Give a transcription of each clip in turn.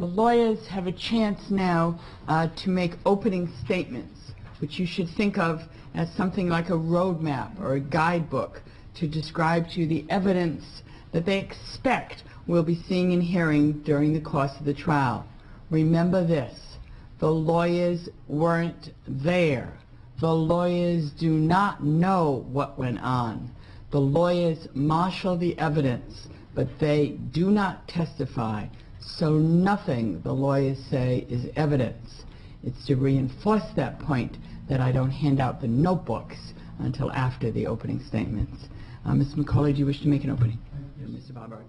The lawyers have a chance now to make opening statements, which you should think of as something like a roadmap or a guidebook to describe to you the evidence that they expect we'll be seeing and hearing during the course of the trial. Remember this, the lawyers weren't there. The lawyers do not know what went on. The lawyers marshal the evidence, but they do not testify, so nothing the lawyers say is evidence. It's to reinforce that point that I don't hand out the notebooks until after the opening statements. Mr. McCauley, do you wish to make an opening? Yes. Mr. Barber.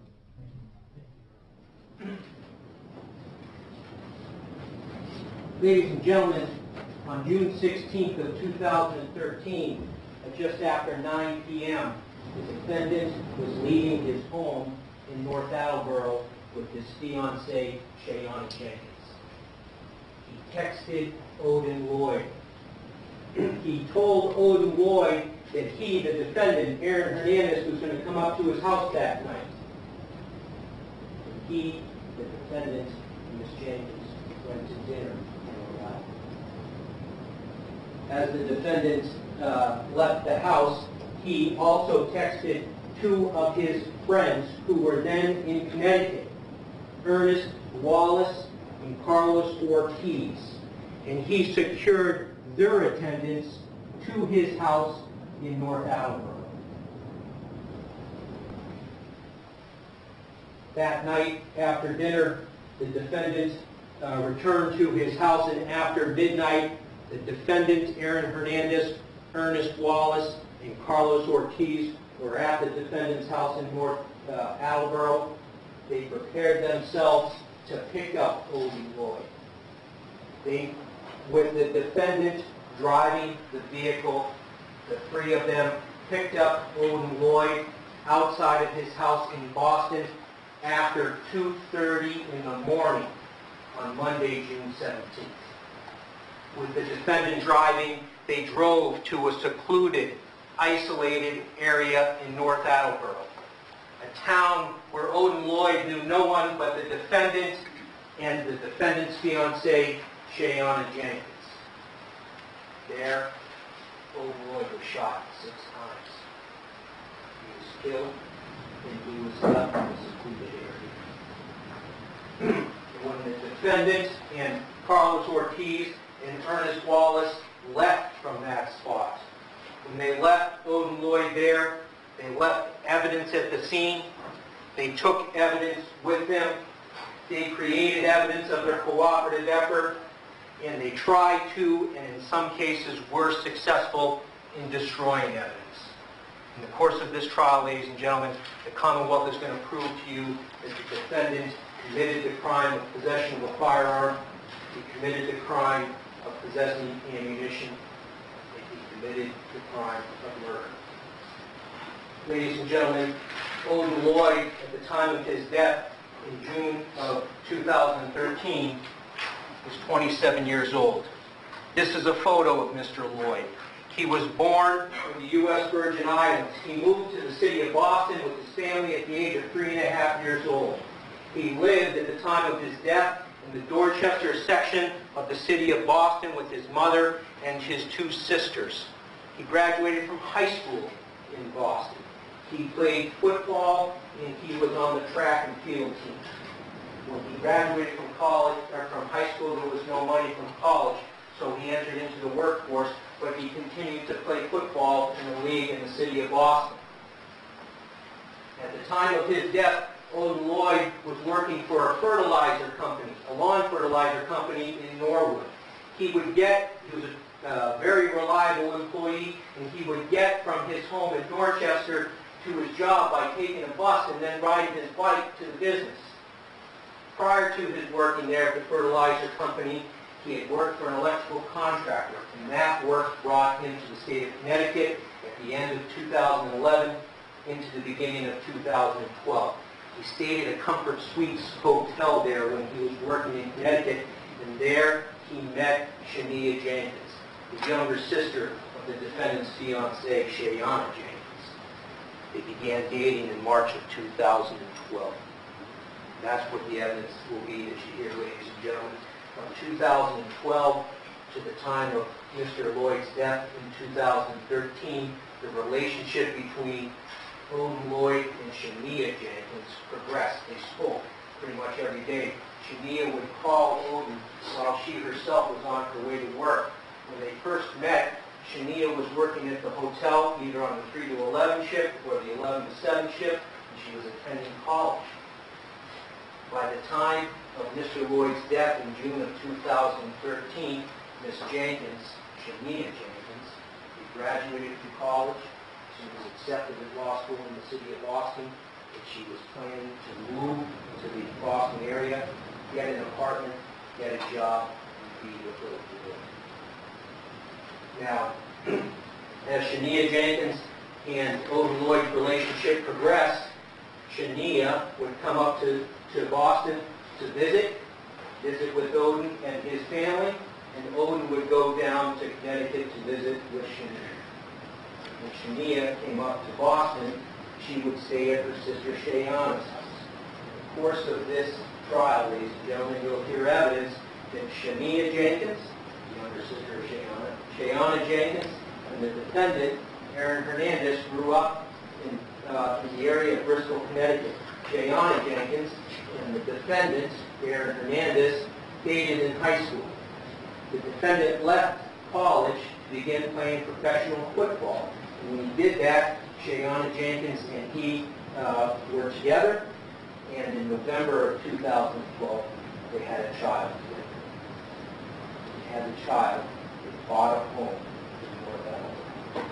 Ladies and gentlemen, on June 16th of 2013, at just after 9 p.m., the defendant was leaving his home in North Attleboro with his fiancée, Shayana Jenkins. He texted Odin Lloyd. He told Odin Lloyd that he, the defendant, Aaron Hernandez, was going to come up to his house that night. He, the defendant, and Ms. Jenkins went to dinner in Rhode Island. As the defendant left the house, he also texted two of his friends who were then in Connecticut, Ernest Wallace and Carlos Ortiz, and he secured their attendance to his house in North Attleboro. That night after dinner, the defendant returned to his house, and after midnight, the defendant, Aaron Hernandez, Ernest Wallace, and Carlos Ortiz were at the defendant's house in North Attleboro. They prepared themselves to pick up Odin Lloyd. With the defendant driving the vehicle, the three of them picked up Odin Lloyd outside of his house in Boston after 2:30 in the morning on Monday, June 17th. With the defendant driving, they drove to a secluded, isolated area in North Attleboro, a town where Odin Lloyd knew no one but the defendant and the defendant's fiancée, Shayana Jenkins. There, Odin Lloyd was shot 6 times. He was killed, and he was left in a secluded area. When the defendant and Carlos Ortiz and Ernest Wallace left from that spot, when they left Odin Lloyd there, they left evidence at the scene. They took evidence with them. They created evidence of their cooperative effort, and they tried to, and in some cases were successful in destroying evidence. In the course of this trial, ladies and gentlemen, the Commonwealth is going to prove to you that the defendant committed the crime of possession of a firearm, he committed the crime of possessing ammunition, and he committed the crime of murder. Ladies and gentlemen, Odin Lloyd, at the time of his death in June of 2013, was 27 years old. This is a photo of Mr. Lloyd. He was born in the U.S. Virgin Islands. He moved to the city of Boston with his family at the age of 3.5 years old. He lived at the time of his death in the Dorchester section of the city of Boston with his mother and his 2 sisters. He graduated from high school in Boston. He played football, and he was on the track and field team. When he graduated from college, or from high school, there was no money from college, so he entered into the workforce, but he continued to play football in the league in the city of Boston. At the time of his death, Odin Lloyd was working for a fertilizer company, a lawn fertilizer company in Norwood. He was a very reliable employee, and he would get from his home in Dorchester to his job by taking a bus and then riding his bike to the business. Prior to his working there at the fertilizer company, he had worked for an electrical contractor, and that work brought him to the state of Connecticut at the end of 2011 into the beginning of 2012. He stayed at a Comfort Suites hotel there when he was working in Connecticut, and there he met Shania Jenkins, the younger sister of the defendant's fiancée, Shayana Jenkins. They began dating in March of 2012. That's what the evidence will be that you hear, ladies and gentlemen. From 2012 to the time of Mr. Lloyd's death in 2013, the relationship between Odin Lloyd and Shania Jenkins progressed. They spoke pretty much every day. Shania would call Odin while she herself was on her way to work. When they first met, Shania was working at the hotel, either on the 3 to 11 shift or the 11 to 7 shift, and she was attending college. By the time of Mr. Lloyd's death in June of 2013, Miss Jenkins, Shania Jenkins, had graduated from college. She was accepted at law school in the city of Boston, and she was planning to move to the Boston area, get an apartment, get a job, and be with her. Now, as Shania Jenkins and Odin Lloyd's relationship progressed, Shania would come up to Boston to visit with Odin and his family, and Odin would go down to Connecticut to visit with Shania. When Shania came up to Boston, she would stay at her sister Shayanna's house. In the course of this trial, ladies and gentlemen, you'll hear evidence that Shania Jenkins, the younger sister of Shayanna Jenkins, and the defendant, Aaron Hernandez, grew up in the area of Bristol, Connecticut. Shayanna Jenkins and the defendant, Aaron Hernandez, dated in high school. The defendant left college to begin playing professional football. And when he did that, Shayanna Jenkins and he were together, and in November of 2012, they had a child together. They had a child. They bought a home in North Alabama.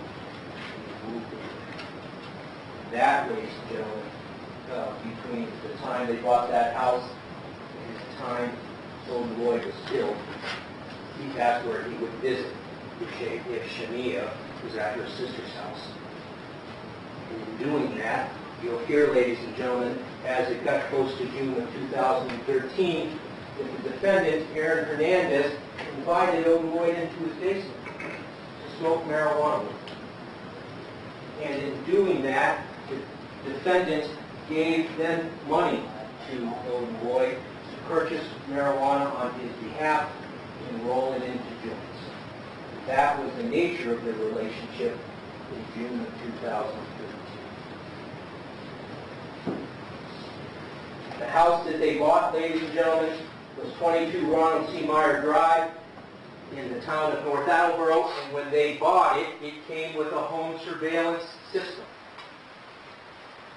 They moved in. That, ladies and gentlemen, between the time they bought that house and the time Odin Lloyd was killed, that's where he would visit if Shania was at her sister's house. In doing that, you'll hear, ladies and gentlemen, as it got close to June of 2013, that the defendant, Aaron Hernandez, invited Odin Lloyd into his basement to smoke marijuana with him. And in doing that, the defendant gave then money to Odin Lloyd to purchase marijuana on his behalf and roll it into joints. That was the nature of their relationship in June of 2013. The house that they bought, ladies and gentlemen, was 22 Ronald C. Meyer Drive in the town of North Attleboro, and when they bought it, it came with a home surveillance system.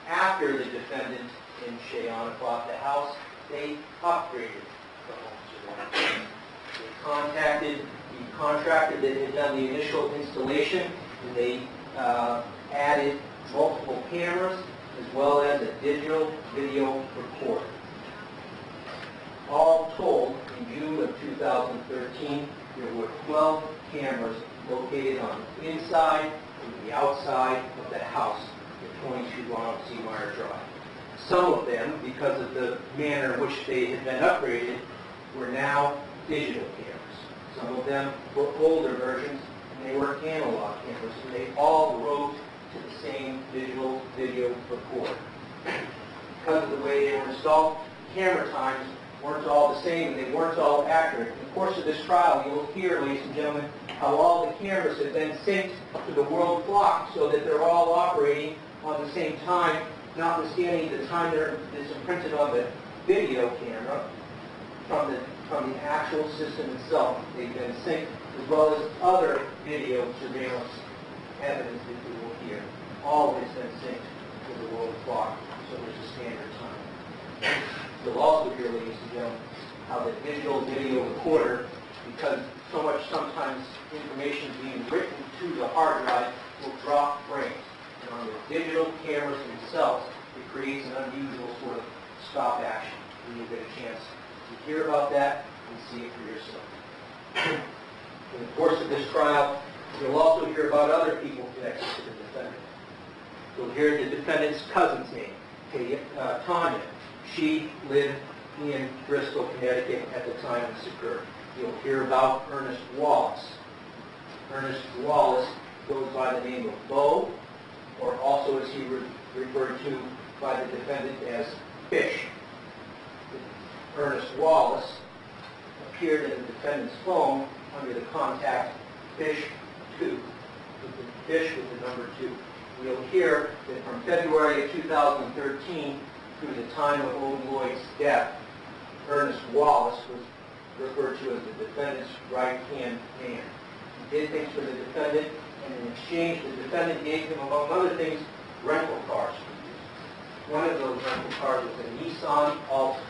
After the defendant and Shayanna bought the house, they upgraded the home surveillance. The contractor that had done the initial installation, and they added multiple cameras as well as a digital video recorder. All told, in June of 2013, there were 12 cameras located on the inside and the outside of the house at 22 Ronald C. Meyer Drive. Some of them, because of the manner in which they had been upgraded, were now digital cameras. Some of them were older versions, and they were analog cameras, and they all wrote to the same digital video recorder. Because of the way they were installed, camera times weren't all the same, and they weren't all accurate. In the course of this trial, you'll hear, ladies and gentlemen, how all the cameras have been synced to the world clock so that they're all operating on the same time, notwithstanding the time that's imprinted on the video camera from the actual system itself. They've been synced, as well as other video surveillance evidence that you will hear. All has been synced to the world clock, so there's a standard time. You'll also hear, ladies and gentlemen, how the digital video recorder, because so much sometimes information is being written to the hard drive, will drop frames. And on the digital cameras themselves, it creates an unusual sort of stop action. And you'll get a chance to hear about that and see it for yourself. In the course of this trial, you'll also hear about other people connected to the defendant. You'll hear the defendant's cousin's name, Tanya. She lived in Bristol, Connecticut at the time this occurred. You'll hear about Ernest Wallace. Ernest Wallace goes by the name of Bo, or also as he referred to by the defendant as Fish. Ernest Wallace, appeared in the defendant's phone under the contact fish 2, with the fish with the number 2. We'll hear that from February of 2013 through the time of Odin Lloyd's death, Ernest Wallace was referred to as the defendant's right-hand man. He did things for the defendant, and in exchange, the defendant gave him, among other things, rental cars. One of those rental cars was a Nissan Altima.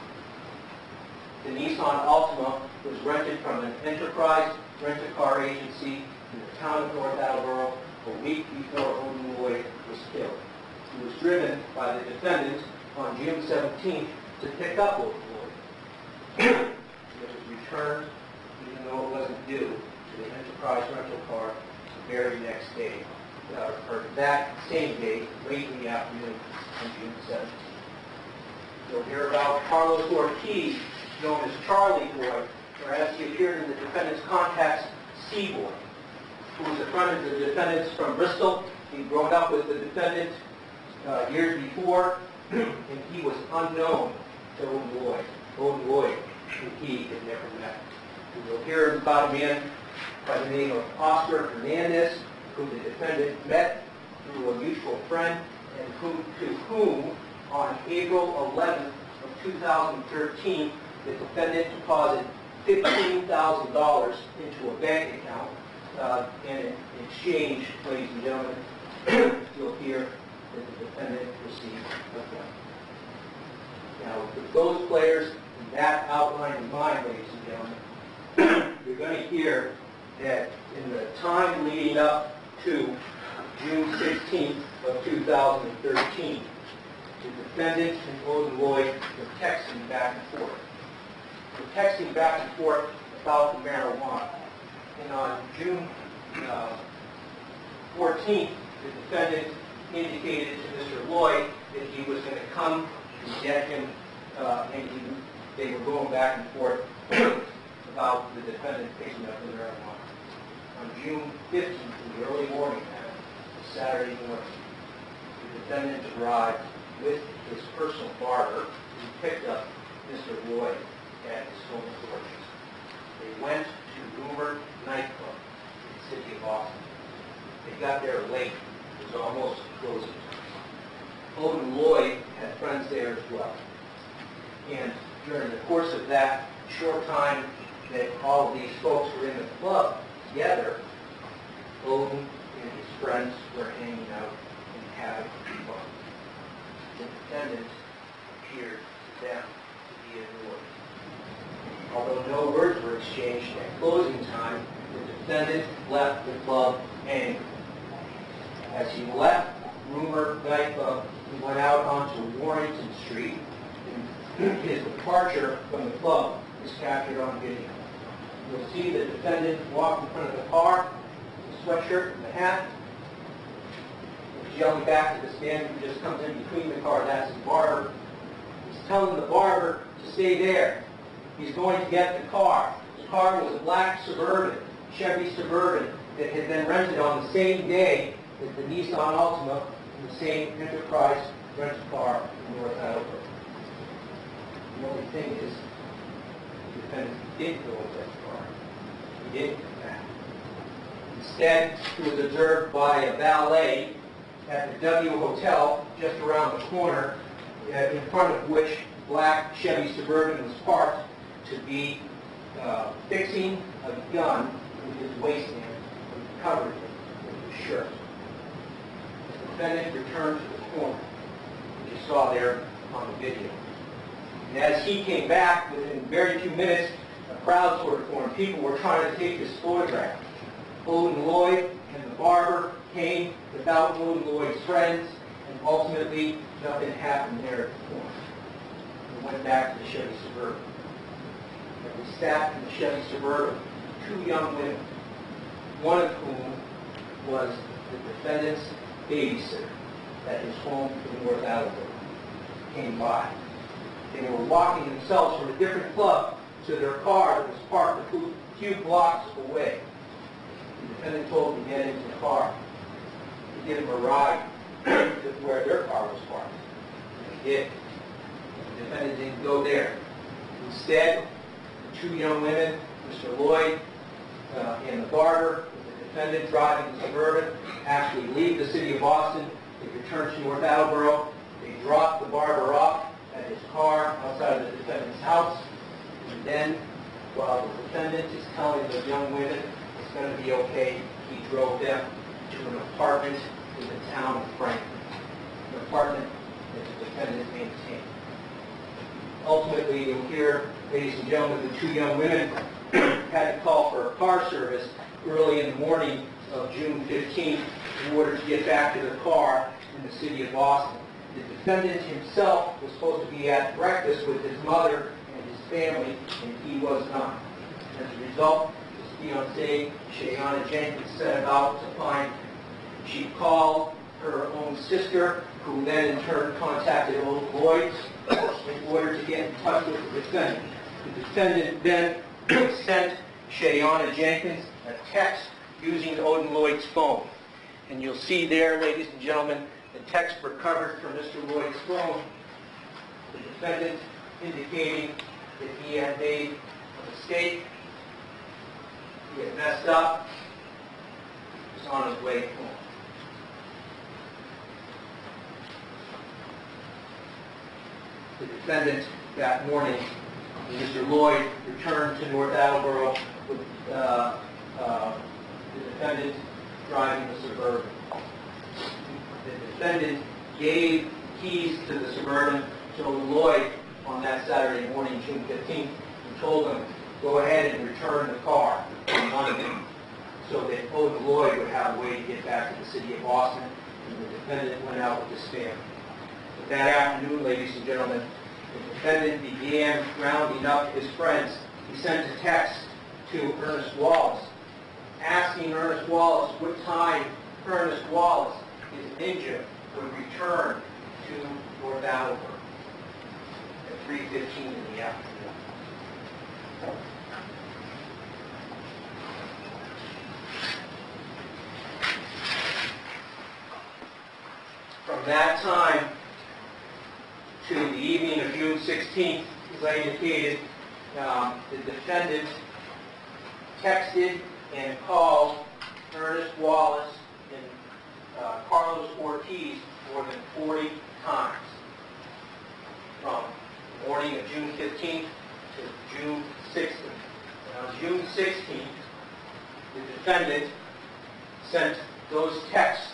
The Nissan Altima was rented from an Enterprise rent-a-car agency in the town of North Attleboro a week before Odin Lloyd was killed. He was driven by the defendant on June 17th to pick up Odin Lloyd. It was returned, even though it wasn't due, to the Enterprise rental car the very next day, or that same day, late in the afternoon on June 17th. You'll hear about Carlos Ortiz, known as Charlie Boy, or as he appeared in the defendant's contacts, C-Boy, who was a friend of the defendant's from Bristol. He'd grown up with the defendant years before, and he was unknown to Odin Lloyd. Odin Lloyd and he had never met. We'll hear about a man by the name of Oscar Hernandez, who the defendant met through a mutual friend, and to whom, on April 11th of 2013, the defendant deposited $15,000 into a bank account, and in exchange, ladies and gentlemen, you'll hear that the defendant received a gun. Now, with those players and that outline in mind, ladies and gentlemen, you're going to hear that in the time leading up to June 16th of 2013, the defendant and Odin Lloyd were texting back and forth. They were texting back and forth about the marijuana. And on June 14th, the defendant indicated to Mr. Lloyd that he was going to come and get him, and they were going back and forth about the defendant picking up the marijuana. On June 15th, in the early morning, Saturday morning, the defendant arrived with his personal barber who picked up Mr. Lloyd at his home quarters. They went to Rumor Nightclub in the city of Boston. They got there late. It was almost closing time. Odin Lloyd had friends there as well. And during the course of that short time that all of these folks were in the club together, Odin and his friends were hanging out and having fun. The defendant appeared to them to be ignored. Although no words were exchanged at closing time, the defendant left the club angry. As he left Rumor Nightclub, he went out onto Warrington Street, and his departure from the club is captured on video. You'll see the defendant walk in front of the car, the sweatshirt and the hat. He's yelling back to this man who just comes in between the car. That's his barber. He's telling the barber to stay there. He's going to get the car. The car was a black Suburban, Chevy Suburban, that had been rented on the same day as the Nissan Altima in the same Enterprise rental car in North Attleboro. The only thing is, the defendant did go with that car. He didn't come back. Instead, he was observed by a valet at the W Hotel just around the corner, in front of which black Chevy Suburban was parked, to be fixing a gun with his waistband and covered it with his shirt. The defendant returned to the corner, which you saw there on the video. And as he came back, within very few minutes, a crowd sort of formed. People were trying to take this photograph. Odin Lloyd and the barber came without Odin Lloyd's friends, and ultimately nothing happened there at the corner. We went back to the Chevy Suburban. And we sat in the Chevy Suburban, two young women, one of whom was the defendant's babysitter at his home in North Attleboro, came by. They were walking themselves from a different club to their car that was parked a few blocks away. The defendant told them to get into the car, to give them a ride to where their car was parked. And he did. The defendant didn't go there. He Instead, the two young women, Mr. Lloyd and the barber, with the defendant driving the Suburban, actually leave the city of Boston. They return to North Attleboro. They drop the barber off at his car outside of the defendant's house. And then, while the defendant is telling the young women it's going to be okay, he drove them to an apartment in the town of Franklin, an apartment that the defendant maintained. Ultimately, you'll hear, ladies and gentlemen, the two young women had to call for a car service early in the morning of June 15th in order to get back to their car in the city of Boston. The defendant himself was supposed to be at breakfast with his mother and his family, and he was not. As a result, his fiancée, Shayana Jenkins, set about to find him. She called her own sister, who then in turn contacted old Lloyd in order to get in touch with the defendant. The defendant then sent Shayana Jenkins a text using Odin Lloyd's phone. And you'll see there, ladies and gentlemen, the text recovered from Mr. Lloyd's phone, the defendant indicating that he had made a mistake, he had messed up, he was on his way home. The defendant that morning, Mr. Lloyd, returned to North Attleboro with the defendant driving the Suburban. The defendant gave keys to the Suburban to Lloyd on that Saturday morning, June 15th, and told him, go ahead and return the car to London so that Odin Lloyd would have a way to get back to the city of Boston, and the defendant went out with his family. But that afternoon, ladies and gentlemen, the defendant began rounding up his friends. He sent a text to Ernest Wallace, asking Ernest Wallace what time Ernest Wallace, his ninja, would return to North Attleboro at 3:15 in the afternoon. From that time to the evening of June 16th, as I indicated, the defendant texted and called Ernest Wallace and Carlos Ortiz more than 40 times from the morning of June 15th to June 16th. And on June 16th, the defendant sent those texts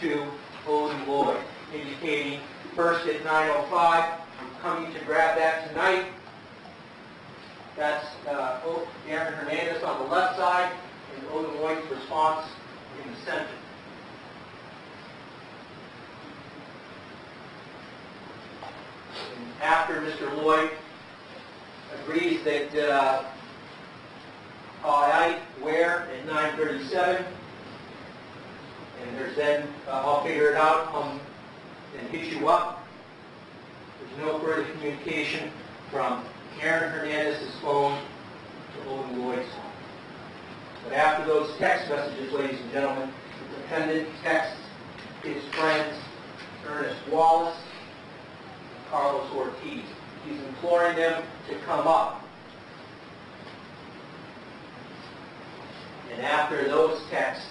to Odin Lloyd, indicating first at 9:05, I'm coming to grab that tonight. That's Aaron Hernandez on the left side, and Odin Lloyd's response in the center. And after Mr. Lloyd agrees that call out where at 9:37, and there's then, I'll figure it out, and hit you up. There's no further communication from Aaron Hernandez's phone to Odin Lloyd's phone. But after those text messages, ladies and gentlemen, the defendant texts his friends Ernest Wallace and Carlos Ortiz. He's imploring them to come up. And after those texts,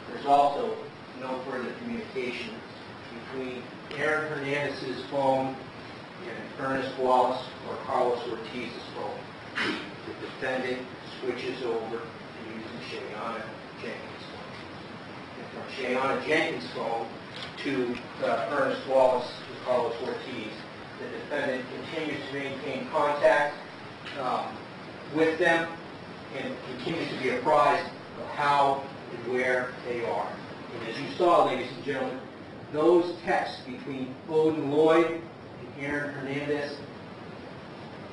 there's also no further communication between Aaron Hernandez's phone and Ernest Wallace or Carlos Ortiz's phone. The defendant switches over to using Shayana Jenkins' phone. And from Shayana Jenkins' phone to Ernest Wallace and Carlos Ortiz, the defendant continues to maintain contact with them and continues to be apprised of how and where they are. And as you saw, ladies and gentlemen, those texts between Odin Lloyd and Aaron Hernandez,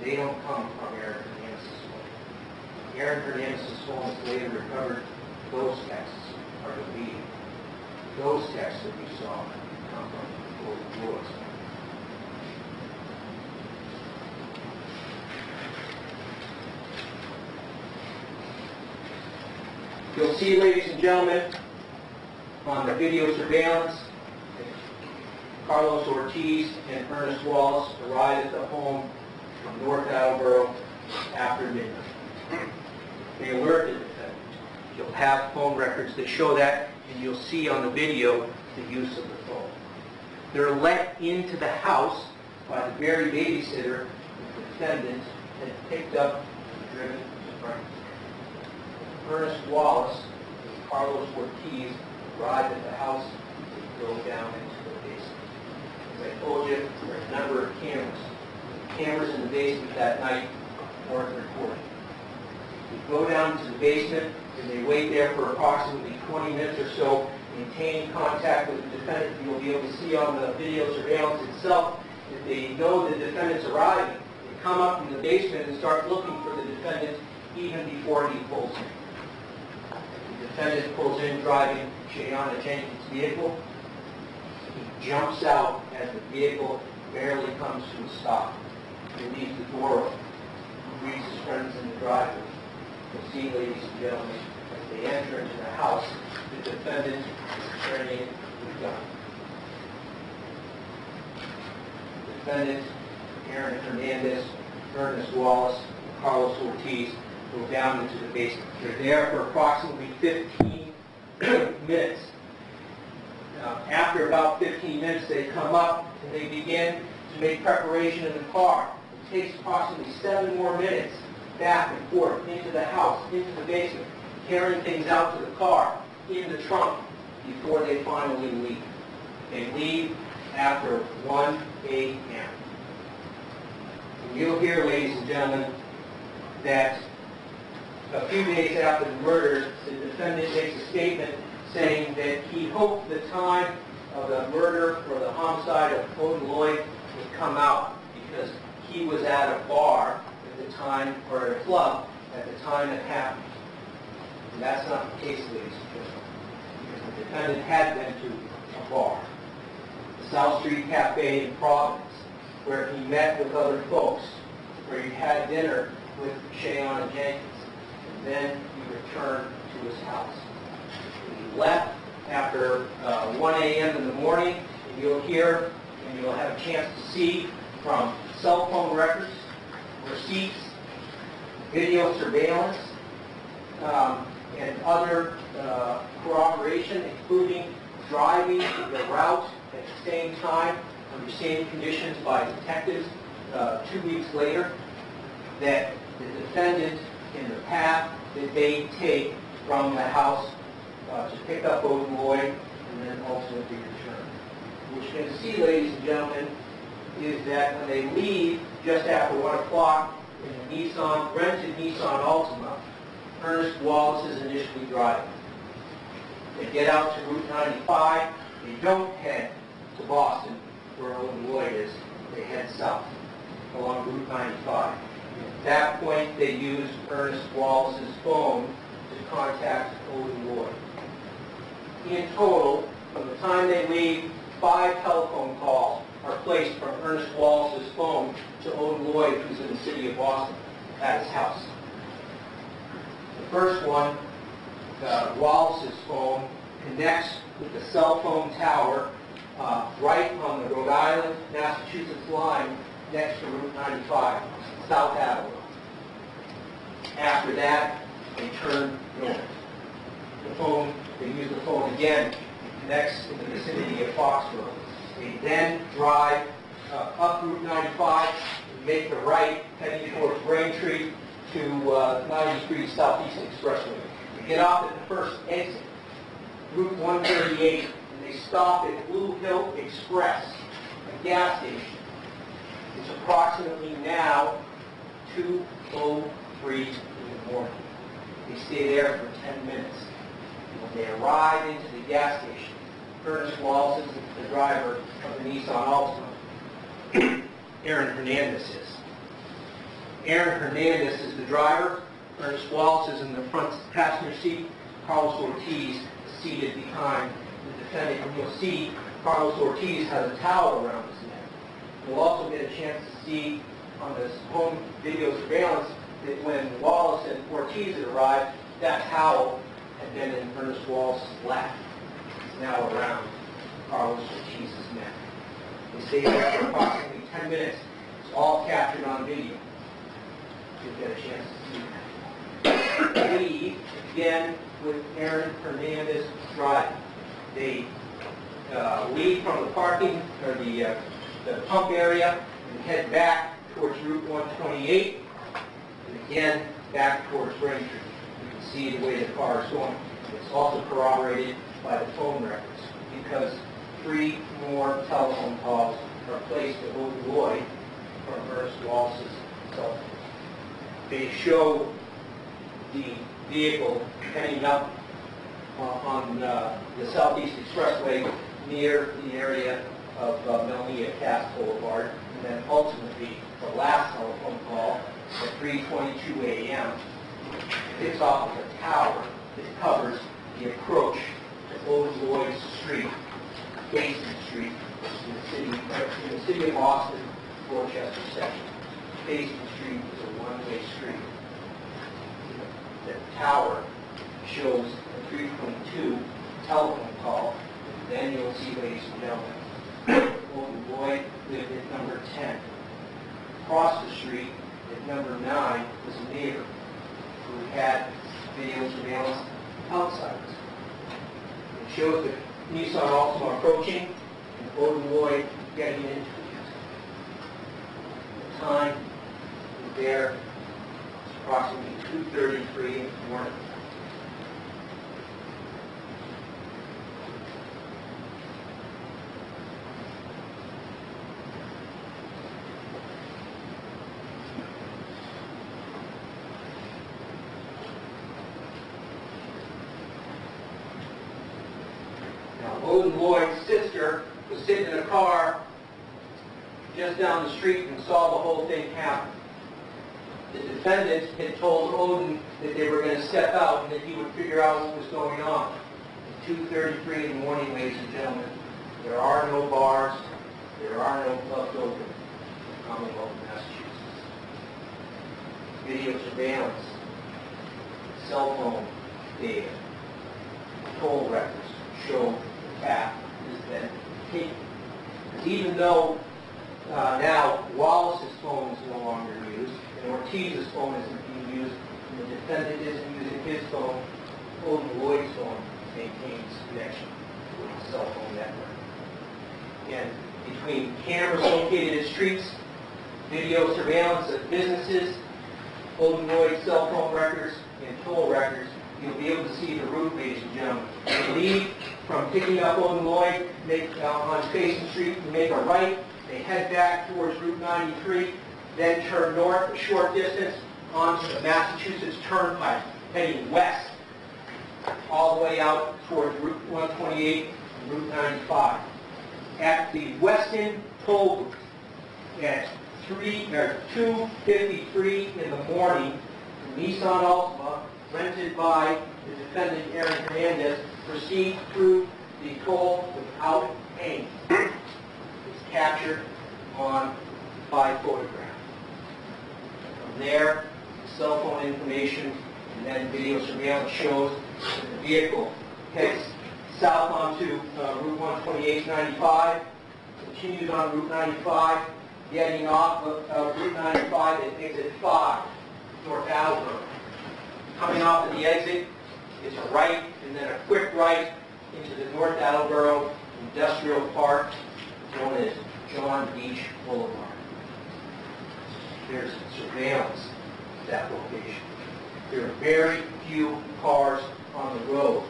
they don't come from Aaron Hernandez's phone. Aaron Hernandez's phone is later recovered. Those texts are deleted. Those texts that we saw come from Odin Lloyd's phone. You'll see, ladies and gentlemen, on the video surveillance, Carlos Ortiz and Ernest Wallace arrived at the home from North Attleboro after midnight. They alert the defendant. You'll have phone records that show that, and you'll see on the video the use of the phone. They're let into the house by the very babysitter the defendant had picked up and driven to Frank. Ernest Wallace and Carlos Ortiz arrived at the house and go down into the basement. As I told you, there are a number of cameras. The cameras in the basement that night weren't recording. They go down to the basement and they wait there for approximately 20 minutes or so, maintaining contact with the defendant. You'll be able to see on the video surveillance itself that they know the defendant's arriving. They come up from the basement and start looking for the defendant even before he pulls in. The defendant pulls in driving Shayana Jenkins' vehicle. He jumps out as the vehicle barely comes to a stop. He leaves the door open. He greets his friends in the driveway. You'll see, ladies and gentlemen, as they enter into the house, the defendant is carrying the gun. The defendant, Aaron Hernandez, Ernest Wallace, and Carlos Ortiz go down into the basement. They're there for approximately 15 minutes. After about 15 minutes, they come up and they begin to make preparation in the car. It takes approximately 7 more minutes back and forth into the house, into the basement, carrying things out to the car, in the trunk, before they finally leave. They leave after 1 a.m. You'll hear, ladies and gentlemen, that a few days after the murder, the defendant makes a statement saying that he hoped the time of the murder or the homicide of Odin Lloyd would come out because he was at a bar at the time, or at a club at the time it happened. And that's not the case, ladies and gentlemen, because the defendant had been to a bar, the South Street Cafe in Providence, where he met with other folks, where he had dinner with Shayana Jenkins, and then he returned to his house. He left after 1 a.m. in the morning, and you'll hear and you'll have a chance to see from cell phone records, receipts, video surveillance, and other corroboration, including driving the route at the same time under same conditions by detectives 2 weeks later, that the defendant in the path that they take from the house to pick up Odin Lloyd and then ultimately return. What you're going to see, ladies and gentlemen, is that when they leave just after 1 o'clock in a rented Nissan Altima, Ernest Wallace is initially driving. They get out to Route 95. They don't head to Boston, where Odin Lloyd is. They head south along Route 95. At that point, they use Ernest Wallace's phone to contact Odin Lloyd. In total, from the time they leave, 5 telephone calls are placed from Ernest Wallace's phone to Odin Lloyd, who's in the city of Boston, at his house. The first one, Wallace's phone, connects with the cell phone tower right on the Rhode Island, Massachusetts line next to Route 95, South Attleboro. After that, they turn north. They use the phone again, it connects in the vicinity of Foxborough. They then drive up Route 95 and make the right, heading towards Braintree to 93 Southeast Expressway. They get off at the first exit, Route 138, and they stop at Blue Hill Express, a gas station. It's approximately now 2:03 in the morning. They stay there for 10 minutes. When they arrive into the gas station, Ernest Wallace is the driver of the Nissan Altima. Aaron Hernandez is. Aaron Hernandez is the driver. Ernest Wallace is in the front passenger seat. Carlos Ortiz is seated behind the defendant. And you'll see Carlos Ortiz has a towel around his neck. You'll also get a chance to see on this home video surveillance that when Wallace and Ortiz had arrived, that towel had been in Ernest Wallace's lap. It's now around Carlos Ortiz's neck. They stay there for approximately 10 minutes. It's all captured on video. You'll get a chance to see that. Leave, again, with Aaron Hernandez driving. They leave from the parking, or the pump area, and head back towards Route 128, and again, back towards Braintree. You can see the way the car is going. It's also corroborated by the phone records, because 3 more telephone calls are placed to Odin Lloyd from Ernest Wallace's cell phone. They show the vehicle heading up on the Southeast Expressway near the area of Melnia Cass Boulevard, and then ultimately the last telephone call at 3:22 a.m. picks off of a tower that covers the approach to Odin Lloyd Street, Basin Street, in the city of Austin, Dorchester section. Basin Street is a one-way street. The tower shows a 322 telephone call. Then you'll see, ladies and gentlemen, Odin Lloyd lived at number 10. Across the street, at number 9, was a neighbor who had video surveillance outside. It shows the Nissan Altima approaching and Odin Lloyd getting into it. The time was there, approximately 2:33 in the morning. Odin Lloyd's sister was sitting in a car just down the street and saw the whole thing happen. The defendant had told Odin that they were going to step out and that he would figure out what was going on. At 2:33 in the morning, ladies and gentlemen, there are no bars, there are no clubs open in the Commonwealth of Massachusetts. Video surveillance, cell phone data, toll records show the path has been taken. Even though now Wallace's phone is no longer used, and Ortiz's phone isn't being used, and the defendant isn't using his phone, Odin Lloyd's phone maintains connection with the cell phone network. Again, between cameras located at streets, video surveillance of businesses, Odin Lloyd's cell phone records, and toll records, you'll be able to see the route, ladies and gentlemen. They leave from picking up Odin Lloyd on Basin Street and make a right. They head back towards Route 93, then turn north a short distance onto the Massachusetts Turnpike, heading west, all the way out towards Route 128 and Route 95. At the Weston toll booth at 2:53 in the morning, the Nissan Altima, rented by the defendant Aaron Hernandez, proceeds through the toll without paying. It's captured by photograph. From there, cell phone information and then video surveillance shows that the vehicle heads south onto Route 128-95, continues on Route 95, getting off of Route 95 at exit 5, North Attleboro. Coming off of the exit, it's a right and then a quick right into the North Attleboro Industrial Park, known as John Beach Boulevard. There's surveillance at that location. There are very few cars on the road.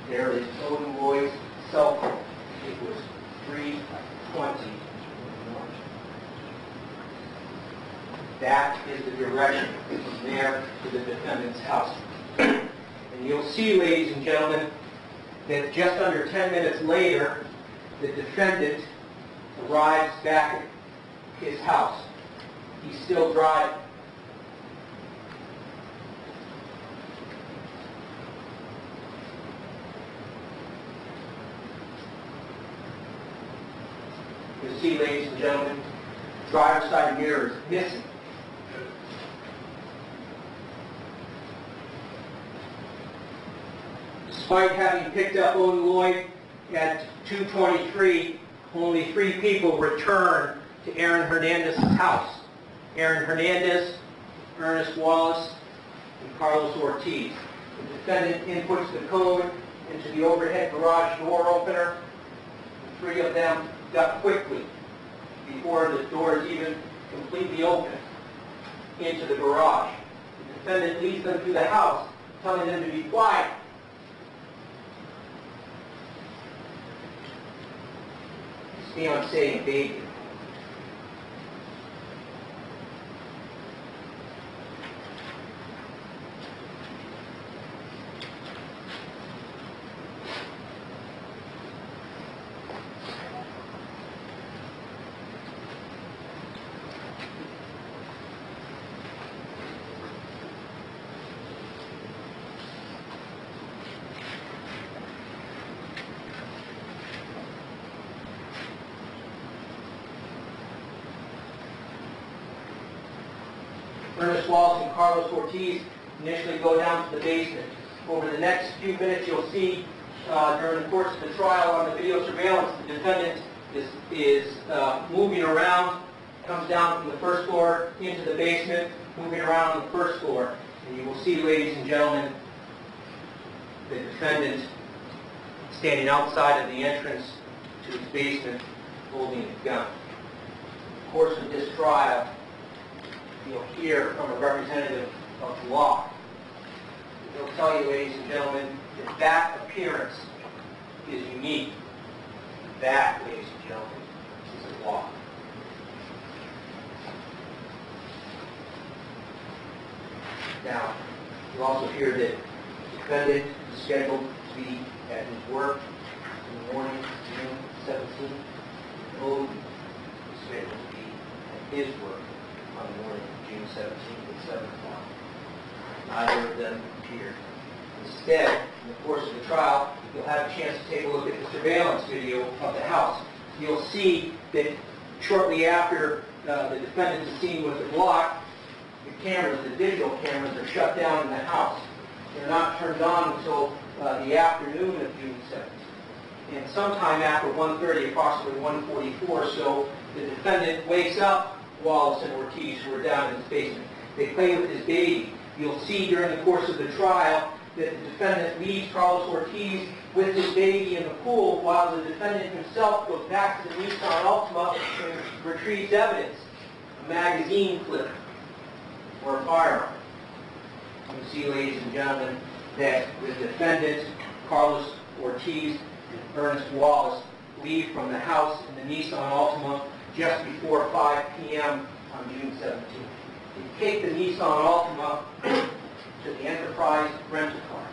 There is Odin Lloyd's cell phone. It was 3:20 in the morning. That is the direction from there to the defendant's house. And you'll see, ladies and gentlemen, that just under 10 minutes later, the defendant arrives back at his house. He's still driving. You'll see, ladies and gentlemen, driver's side mirror is missing. Despite having picked up Odin Lloyd at 2:23, only 3 people returned to Aaron Hernandez's house. Aaron Hernandez, Ernest Wallace, and Carlos Ortiz. The defendant inputs the code into the overhead garage door opener. The three of them duck quickly before the door is even completely open into the garage. The defendant leads them to the house, telling them to be quiet. His fiancée and baby. Ernest Wallace and Carlos Ortiz initially go down to the basement. Over the next few minutes, you'll see during the course of the trial on the video surveillance, the defendant is moving around, comes down from the first floor into the basement, moving around on the first floor. And you will see, ladies and gentlemen, the defendant standing outside of the entrance to his basement holding a gun. In the course of this trial, you'll hear from a representative of the law. He'll tell you, ladies and gentlemen, that that appearance is unique. That, ladies and gentlemen, is the law. Now, you'll also hear that the defendant is scheduled to be at his work in the morning, June 17th. Bode is scheduled to be at his work on the morning of June 17th at 7 o'clock. Neither of them appeared. Instead, in the course of the trial, you'll have a chance to take a look at the surveillance video of the house. You'll see that shortly after the defendant is seen with the Glock, the cameras, the digital cameras, are shut down in the house. They're not turned on until the afternoon of June 7th. And sometime after 1:30, approximately 1:44, so the defendant wakes up Wallace and Ortiz, who are down in his basement. They play with his baby. You'll see during the course of the trial that the defendant leaves Carlos Ortiz with his baby in the pool while the defendant himself goes back to the Nissan Altima and retrieves evidence, a magazine clip or a firearm. You see, ladies and gentlemen, that the defendant, Carlos Ortiz and Ernest Wallace, leave from the house in the Nissan Altima just before 5 p.m. on June 17th. They take the Nissan Altima to the Enterprise rental car.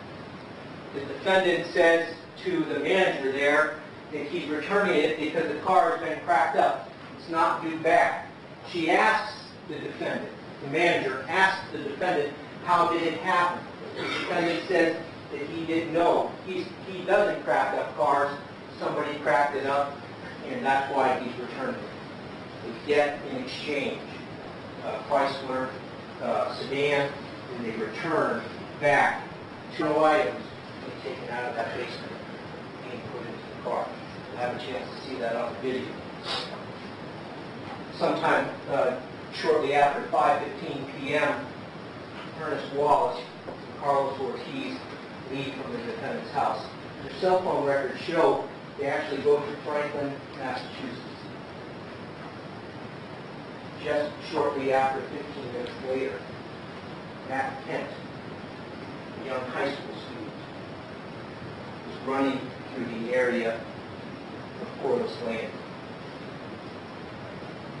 The defendant says to the manager there that he's returning it because the car has been cracked up. It's not due back. She asks the defendant, the manager asks the defendant, how did it happen? The defendant says that he didn't know. He doesn't crack up cars. Somebody cracked it up, and that's why he's returning it. They get in exchange a Chrysler sedan, and they return back 2 items that taken out of that basement and put into the car. You'll have a chance to see that on the video. Sometime shortly after 5:15 p.m., Ernest Wallace and Carlos Ortiz leave from the defendant's house. Their cell phone records show they actually go to Franklin, Massachusetts. Just shortly after, 15 minutes later, Matt Kent, a young high school student, was running through the area of Corliss Landing.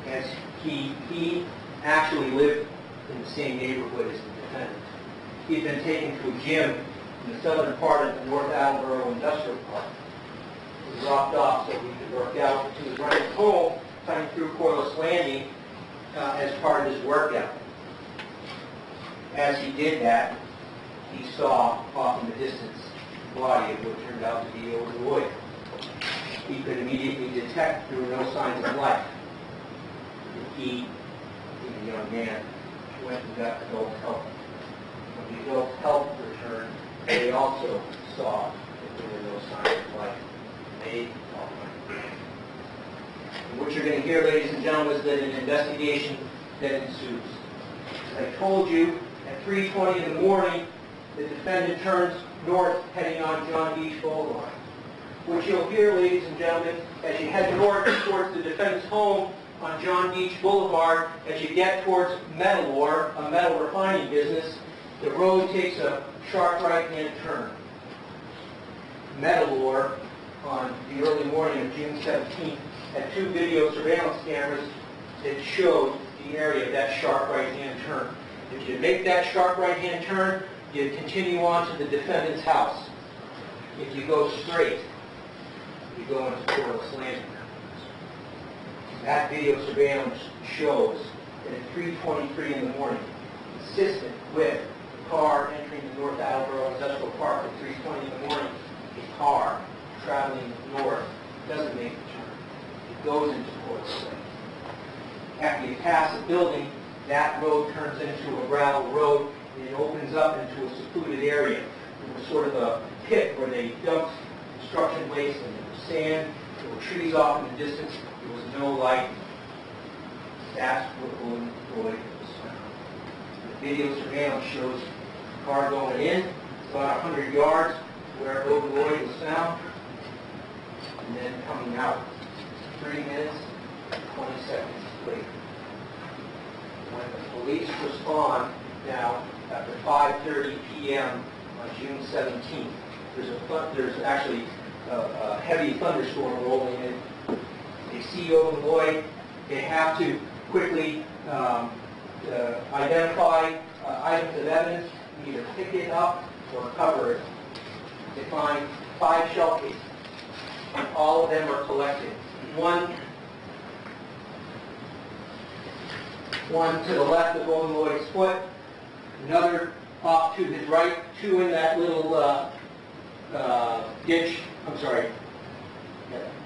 As he actually lived in the same neighborhood as the defendant. He had been taken to a gym in the southern part of the North Attleboro Industrial Park. He was dropped off so he could work out. He was running home, coming through Corliss Landing as part of his workout. As he did that, he saw off in the distance the body of what turned out to be Odin Lloyd. He could immediately detect there were no signs of life. He, being a young man, went and got adult help. When the adult help returned, they also saw that there were no signs of life. They And what you're going to hear, ladies and gentlemen, is that an investigation then ensues. As I told you, at 3:20 in the morning, the defendant turns north, heading on John Beach Boulevard. What you'll hear, ladies and gentlemen, as you head north towards the defendant's home on John Beach Boulevard, as you get towards Metal Ore, a metal refining business, the road takes a sharp right-hand turn. Metal Ore, on the early morning of June 17th, had 2 video surveillance cameras that showed the area of that sharp right-hand turn. If you make that sharp right-hand turn, you continue on to the defendant's house. If you go straight, you go into Corliss Landing. That video surveillance shows that at 3:23 in the morning, consistent with the car entering the North Attleboro Industrial Park at 3:20 in the morning, a car traveling north doesn't make the turn. It goes into Corliss Landing. After you pass a building, that road turns into a gravel road and it opens up into a secluded area. It was sort of a pit where they dumped construction waste and there was sand. There were trees off in the distance. There was no light. That's where Odin Lloyd was found. The video surveillance shows the car going in about 100 yards where Odin Lloyd was found, and then coming out 3 minutes, 20 seconds later. When the police respond now after 5:30 p.m. on June 17th, there's actually a heavy thunderstorm rolling in. They see Odin Lloyd. They have to quickly identify items of evidence, either pick it up or cover it. They find 5 shell cases. All of them are collected. One to the left of Odin Lloyd's foot, another off to his right, 2 in that little ditch,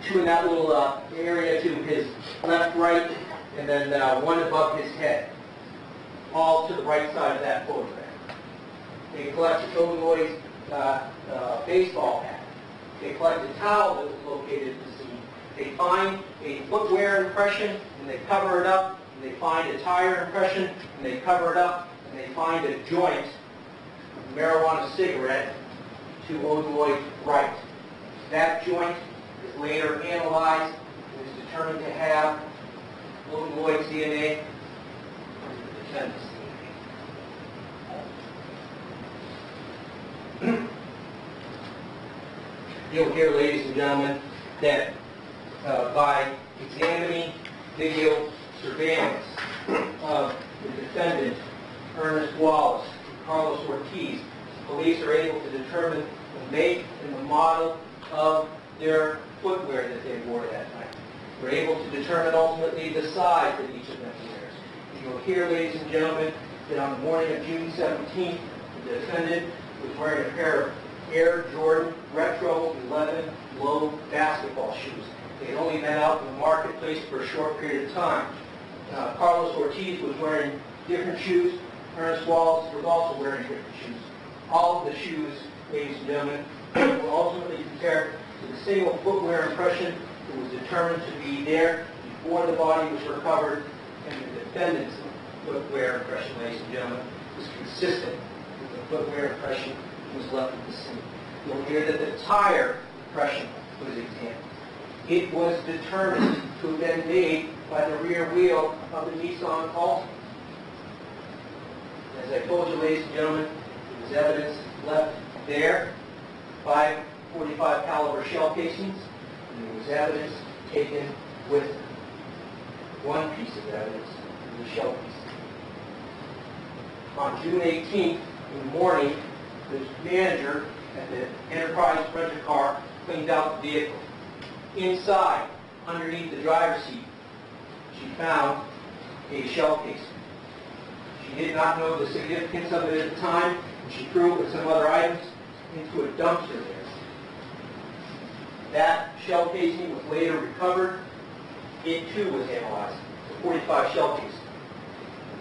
2 in that little area to his left, right, and then 1 above his head, all to the right side of that photograph. They collected Odin Lloyd's baseball hat. They collected a towel that was located at the scene. They find a footwear impression, and they cover it up. And they find a tire impression, and they cover it up. And they find a joint, a marijuana cigarette, to Odin Lloyd's right. That joint is later analyzed and is determined to have Odin Lloyd's DNA and the defendant's DNA. You'll hear, ladies and gentlemen, that by examining video surveillance of the defendant, Ernest Wallace, and Carlos Ortiz, police are able to determine the make and the model of their footwear that they wore that night. We're able to determine ultimately the size that each of them wears. You'll hear, ladies and gentlemen, that on the morning of June 17th, the defendant was wearing a pair of Air Jordan Retro 11 low basketball shoes. They had only been out in the marketplace for a short period of time. Carlos Ortiz was wearing different shoes. Ernest Wallace was also wearing different shoes. All of the shoes, ladies and gentlemen, were ultimately compared to the single footwear impression that was determined to be there before the body was recovered, and the defendant's footwear impression, ladies and gentlemen, was consistent with the footwear impression that was left at the scene. You'll hear that the tire impression was examined. It was determined to have been made by the rear wheel of the Nissan Altima. As I told you, ladies and gentlemen, there was evidence left there, 5 .45 caliber shell casings, and there was evidence taken with them. One piece of evidence was a shell casing. On June 18th, in the morning, the manager at the Enterprise rent-a-car cleaned out the vehicle. Inside, underneath the driver's seat, she found a shell casing. She did not know the significance of it at the time, and she threw it with some other items into a dumpster there. That shell casing was later recovered. It too was analyzed, the 45 shell casing.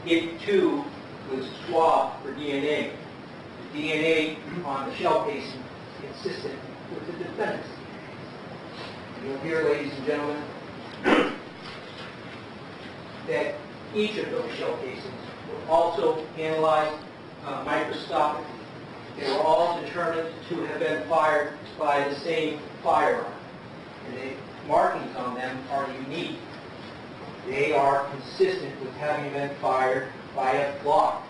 It too was swabbed for DNA. The DNA on the shell casing consistent with the defendant's. You'll hear, ladies and gentlemen, that each of those shell casings were also analyzed microscopically. They were all determined to have been fired by the same firearm. And the markings on them are unique. They are consistent with having been fired by a Glock.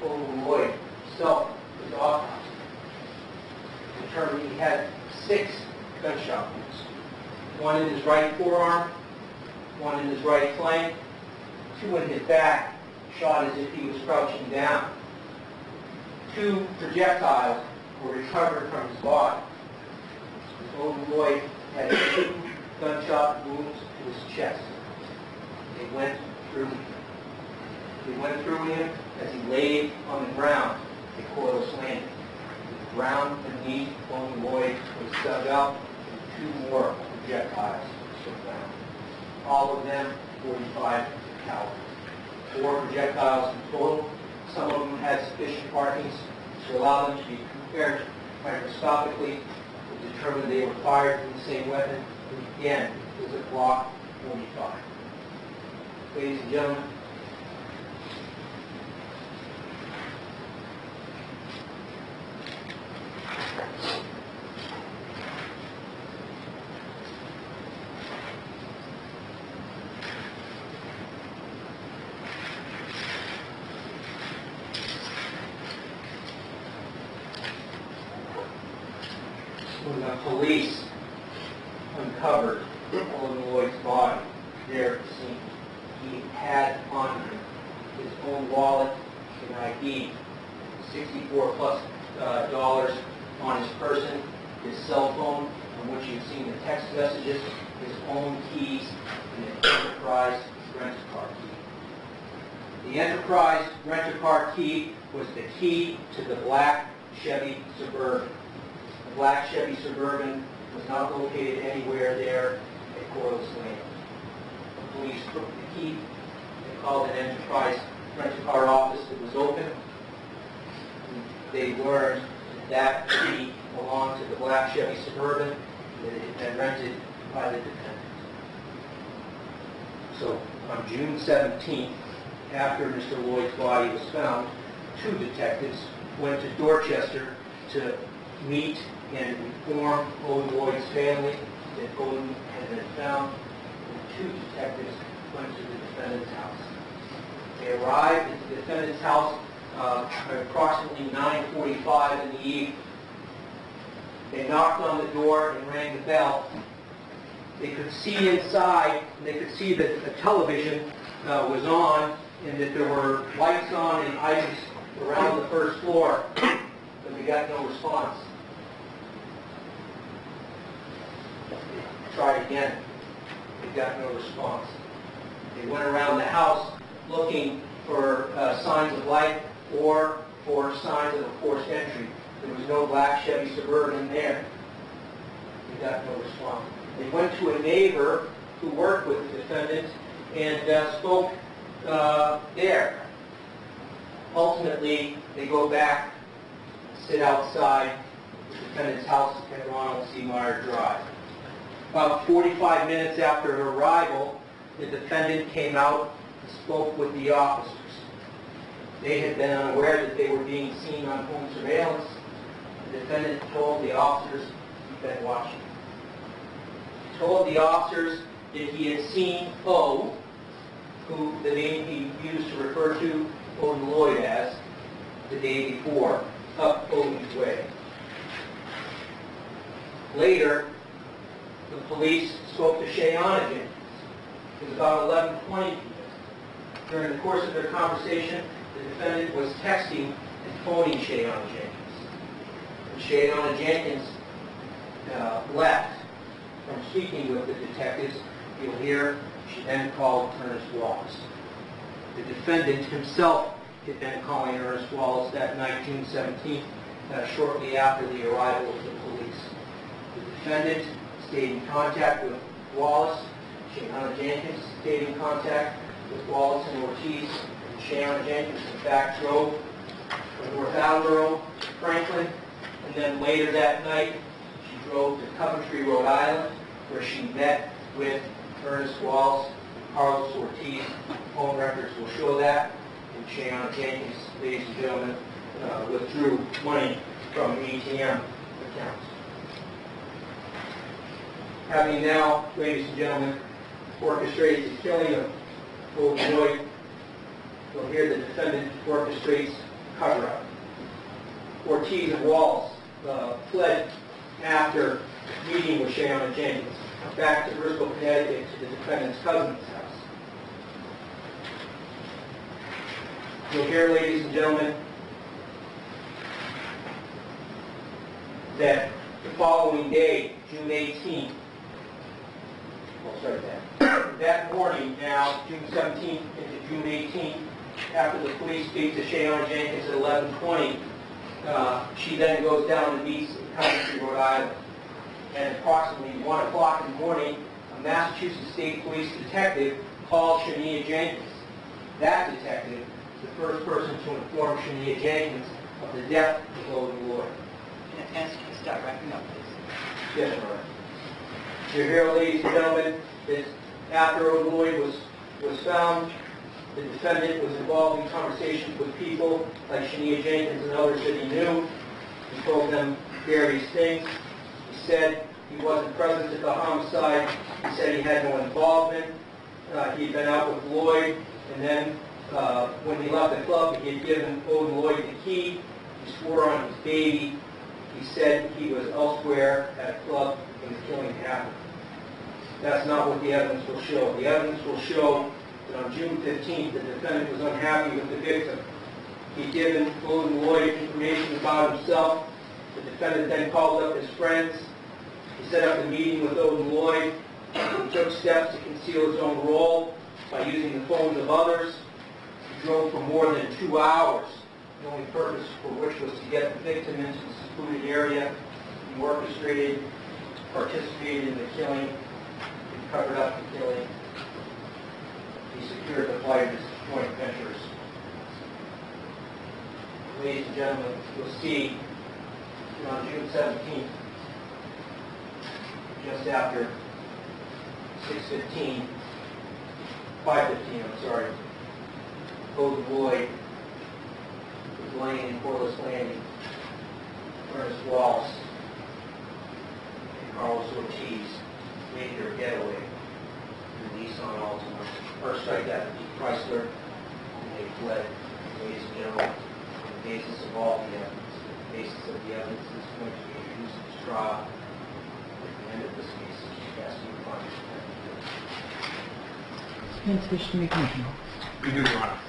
Olin Lloyd himself was autopsied. Determined he had 6 gunshot wounds. 1 in his right forearm, 1 in his right flank, 2 in his back, shot as if he was crouching down. 2 projectiles were recovered from his body. Olin Lloyd had 2 gunshot wounds to his chest. They went through him. They went through him as he laid on the ground at Corliss Landing. The ground beneath Olin Lloyd was dug up and 2 more projectiles were found. All of them 45 caliber. 4 projectiles in total. Some of them had sufficient markings to allow them to be compared microscopically to determine they were fired from the same weapon. And again, it was a Glock 45. Ladies and gentlemen, when the police uncovered Olin Lloyd's body there at the scene, he had on him his own wallet and ID, $64+ on his person, his cell phone, from which you've seen the text messages, his own keys, and an Enterprise rent-a-car key. The Enterprise rent-a-car key was the key to the black Chevy Suburban. The black Chevy Suburban was not located anywhere there at Corliss Landing. The police took the key. They called an Enterprise rent-a-car office that was open. They learned that key belonged to the black Chevy Suburban that had been rented by the defendant. So on June 17th, after Mr. Lloyd's body was found, 2 detectives went to Dorchester to meet and inform Olin Lloyd's family that Olin had been found, and 2 detectives went to the defendant's house. They arrived at the defendant's house at approximately 9:45 in the evening. They knocked on the door and rang the bell. They could see inside, and they could see that a television was on and that there were lights on and items around the first floor, but they got no response. They tried again. They got no response. They went around the house looking for signs of life or for signs of a forced entry. There was no black Chevy Suburban there. They got no response. They went to a neighbor who worked with the defendant and spoke there. Ultimately, they go back, sit outside the defendant's house at Ronald C. Meyer Drive. About 45 minutes after her arrival, the defendant came out and spoke with the officers. They had been unaware that they were being seen on home surveillance. The defendant told the officers he'd been watching. He told the officers that he had seen O, who the name he used to refer to Olin Lloyd as, the day before, up Olin's way. Later, the police spoke to Shayana Jenkins. It was about 11:20 p.m. During the course of their conversation, the defendant was texting and phoning Shayana Jenkins. When Shayana Jenkins left from speaking with the detectives, you'll hear she then called Ernest Wallace. The defendant himself had been calling Ernest Wallace that night, June 17th, shortly after the arrival of the police. The defendant stayed in contact with Wallace. Shayana Jenkins stayed in contact with Wallace and Ortiz. And Shayana Jenkins, in fact, drove from North Attleboro to Franklin, and then later that night, she drove to Coventry, Rhode Island, where she met with Ernest Wallace, Carlos Ortiz. Home records will show that. And Shayon Jenkins, ladies and gentlemen, withdrew money from ATM accounts. Having now, ladies and gentlemen, orchestrated the killing of Odin Lloyd, you'll hear the defendant orchestrates cover-up. Ortiz and Wallace fled after meeting with Shayon Jenkins back to Bristol, Connecticut to the defendant's cousin's house. You'll hear, ladies and gentlemen, that the following day, June 18th, that morning now, June 17th into June 18th, after the police speak to Shayon Jenkins at 11:20, she then goes down to meet in Coventry, Rhode Island. And at approximately 1 o'clock in the morning, a Massachusetts State Police detective called Shania Jenkins. That detective is the first person to inform Shania Jenkins of the death of Odin Lloyd. Ask you to start wrapping up, please. Yes, Your Honor. You're here, ladies and gentlemen, that after Odin Lloyd was found, the defendant was involved in conversations with people like Shania Jenkins and others that he knew. He told them various things. He said he wasn't present at the homicide. He said he had no involvement. He had been out with Lloyd, and then when he left the club, he had given Odin Lloyd the key. He swore on his baby. He said he was elsewhere at a club when the killing happened. That's not what the evidence will show. The evidence will show that on June 15th, the defendant was unhappy with the victim. He'd given Odin Lloyd information about himself. The defendant then called up his friends. He set up a meeting with Odin Lloyd. He took steps to conceal his own role by using the phones of others. He drove for more than 2 hours, the only purpose for which was to get the victim into the secluded area. He orchestrated, participated in the killing, he covered up the killing. He secured the flight of his joint ventures. Ladies and gentlemen, you'll see that on June 17th, just after 5:15, I'm sorry, Odin Lloyd was laying in Corliss Landing. Ernest Wallace and Carlos Ortiz made their getaway in the Nissan Altima. First strike that the Chrysler, and they fled. Ladies and gentlemen, on the basis of all the evidence, the basis of the evidence is going to be introduced at trial. At the end of this case, I ask you to find it. Defense wish to make a motion. We do, Your Honor.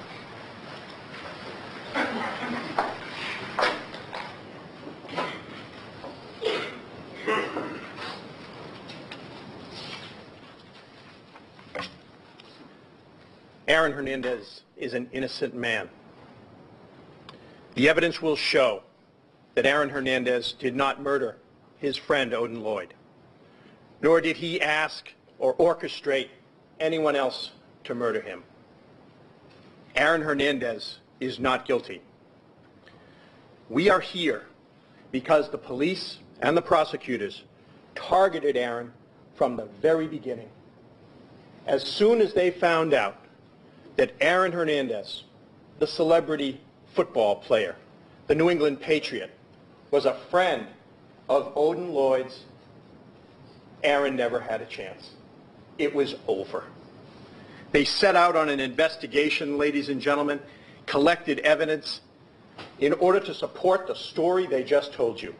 Aaron Hernandez is an innocent man. The evidence will show that Aaron Hernandez did not murder his friend Odin Lloyd, nor did he ask or orchestrate anyone else to murder him. Aaron Hernandez is not guilty. We are here because the police and the prosecutors targeted Aaron from the very beginning. As soon as they found out that Aaron Hernandez, the celebrity football player, the New England Patriot, was a friend of Odin Lloyd's, Aaron never had a chance. It was over. They set out on an investigation, ladies and gentlemen, collected evidence in order to support the story they just told you,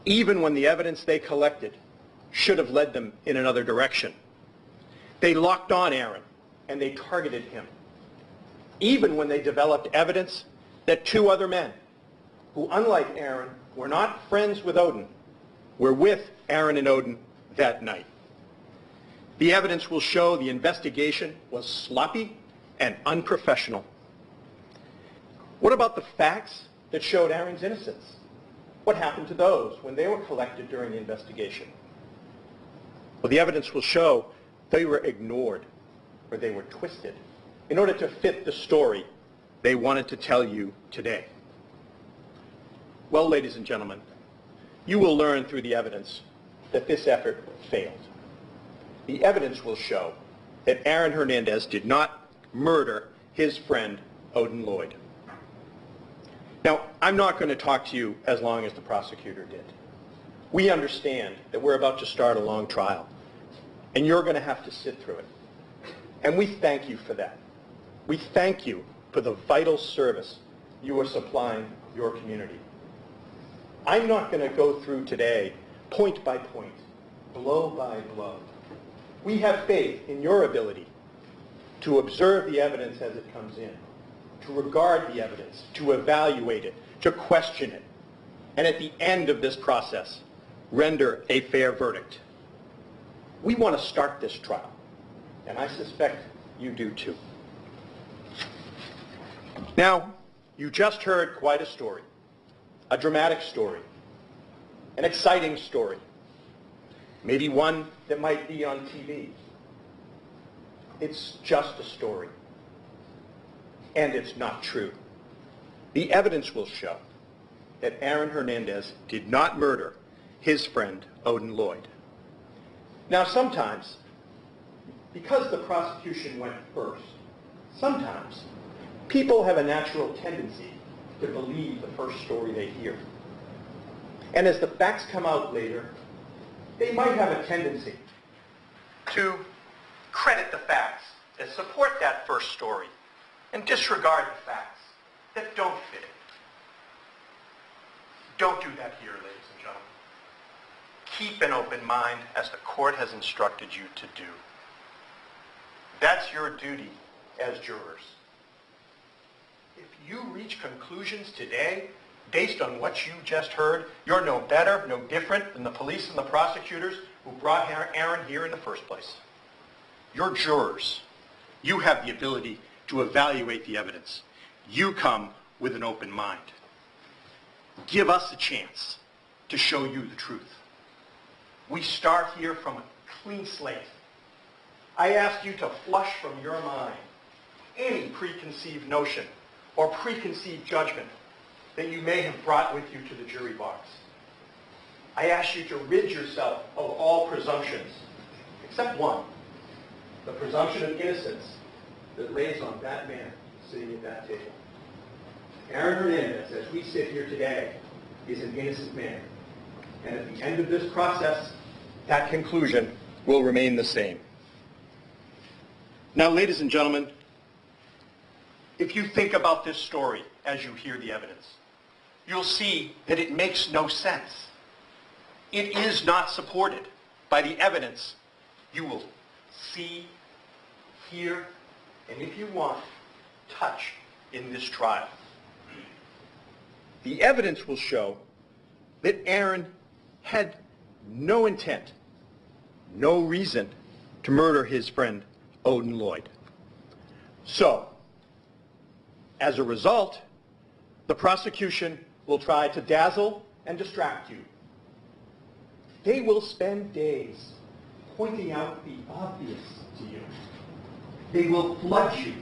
even when the evidence they collected should have led them in another direction. They locked on Aaron and they targeted him, even when they developed evidence that 2 other men, who unlike Aaron, were not friends with Odin, were with Aaron and Odin that night. The evidence will show the investigation was sloppy and unprofessional. What about the facts that showed Aaron's innocence? What happened to those when they were collected during the investigation? Well, the evidence will show they were ignored or they were twisted in order to fit the story they wanted to tell you today. Well, ladies and gentlemen, you will learn through the evidence that this effort failed. The evidence will show that Aaron Hernandez did not murder his friend, Odin Lloyd. Now, I'm not going to talk to you as long as the prosecutor did. We understand that we're about to start a long trial, and you're going to have to sit through it. And we thank you for that. We thank you for the vital service you are supplying your community. I'm not going to go through today point by point, blow by blow. We have faith in your ability to observe the evidence as it comes in, to regard the evidence, to evaluate it, to question it, and at the end of this process, render a fair verdict. We want to start this trial, and I suspect you do too. Now, you just heard quite a story, a dramatic story, an exciting story, maybe one that might be on TV. It's just a story, and it's not true. The evidence will show that Aaron Hernandez did not murder his friend, Odin Lloyd. Now, sometimes, because the prosecution went first, sometimes people have a natural tendency to believe the first story they hear. And as the facts come out later, they might have a tendency to credit the facts that support that first story and disregard the facts that don't fit it. Don't do that here, ladies and gentlemen. Keep an open mind as the court has instructed you to do. That's your duty as jurors. If you reach conclusions today based on what you just heard, you're no better, no different than the police and the prosecutors who brought Aaron here in the first place. You're jurors. You have the ability to evaluate the evidence. You come with an open mind. Give us a chance to show you the truth. We start here from a clean slate. I ask you to flush from your mind any preconceived notion or preconceived judgment that you may have brought with you to the jury box. I ask you to rid yourself of all presumptions, except one, the presumption of innocence that lays on that man sitting at that table. Aaron Hernandez, as we sit here today, is an innocent man. And at the end of this process, that conclusion will remain the same. Now, ladies and gentlemen, if you think about this story as you hear the evidence, you'll see that it makes no sense. It is not supported by the evidence you will see, hear, and if you want, touch in this trial. The evidence will show that Aaron had no intent, no reason to murder his friend, Odin Lloyd. So, as a result, the prosecution will try to dazzle and distract you. They will spend days pointing out the obvious to you. They will flood you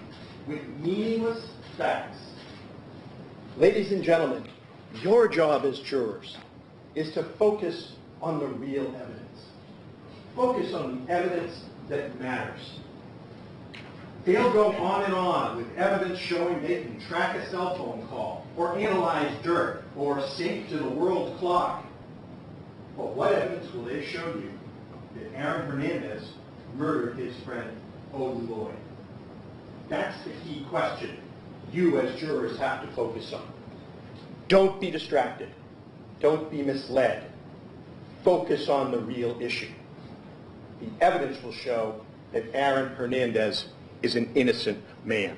with meaningless facts. Ladies and gentlemen, your job as jurors is to focus on the real evidence. Focus on the evidence that matters. They'll go on and on with evidence showing they can track a cell phone call, or analyze dirt, or sync to the world clock. But what evidence will they show you that Aaron Hernandez murdered his friend, Odin Lloyd? That's the key question you as jurors have to focus on. Don't be distracted. Don't be misled. Focus on the real issue. The evidence will show that Aaron Hernandez is an innocent man.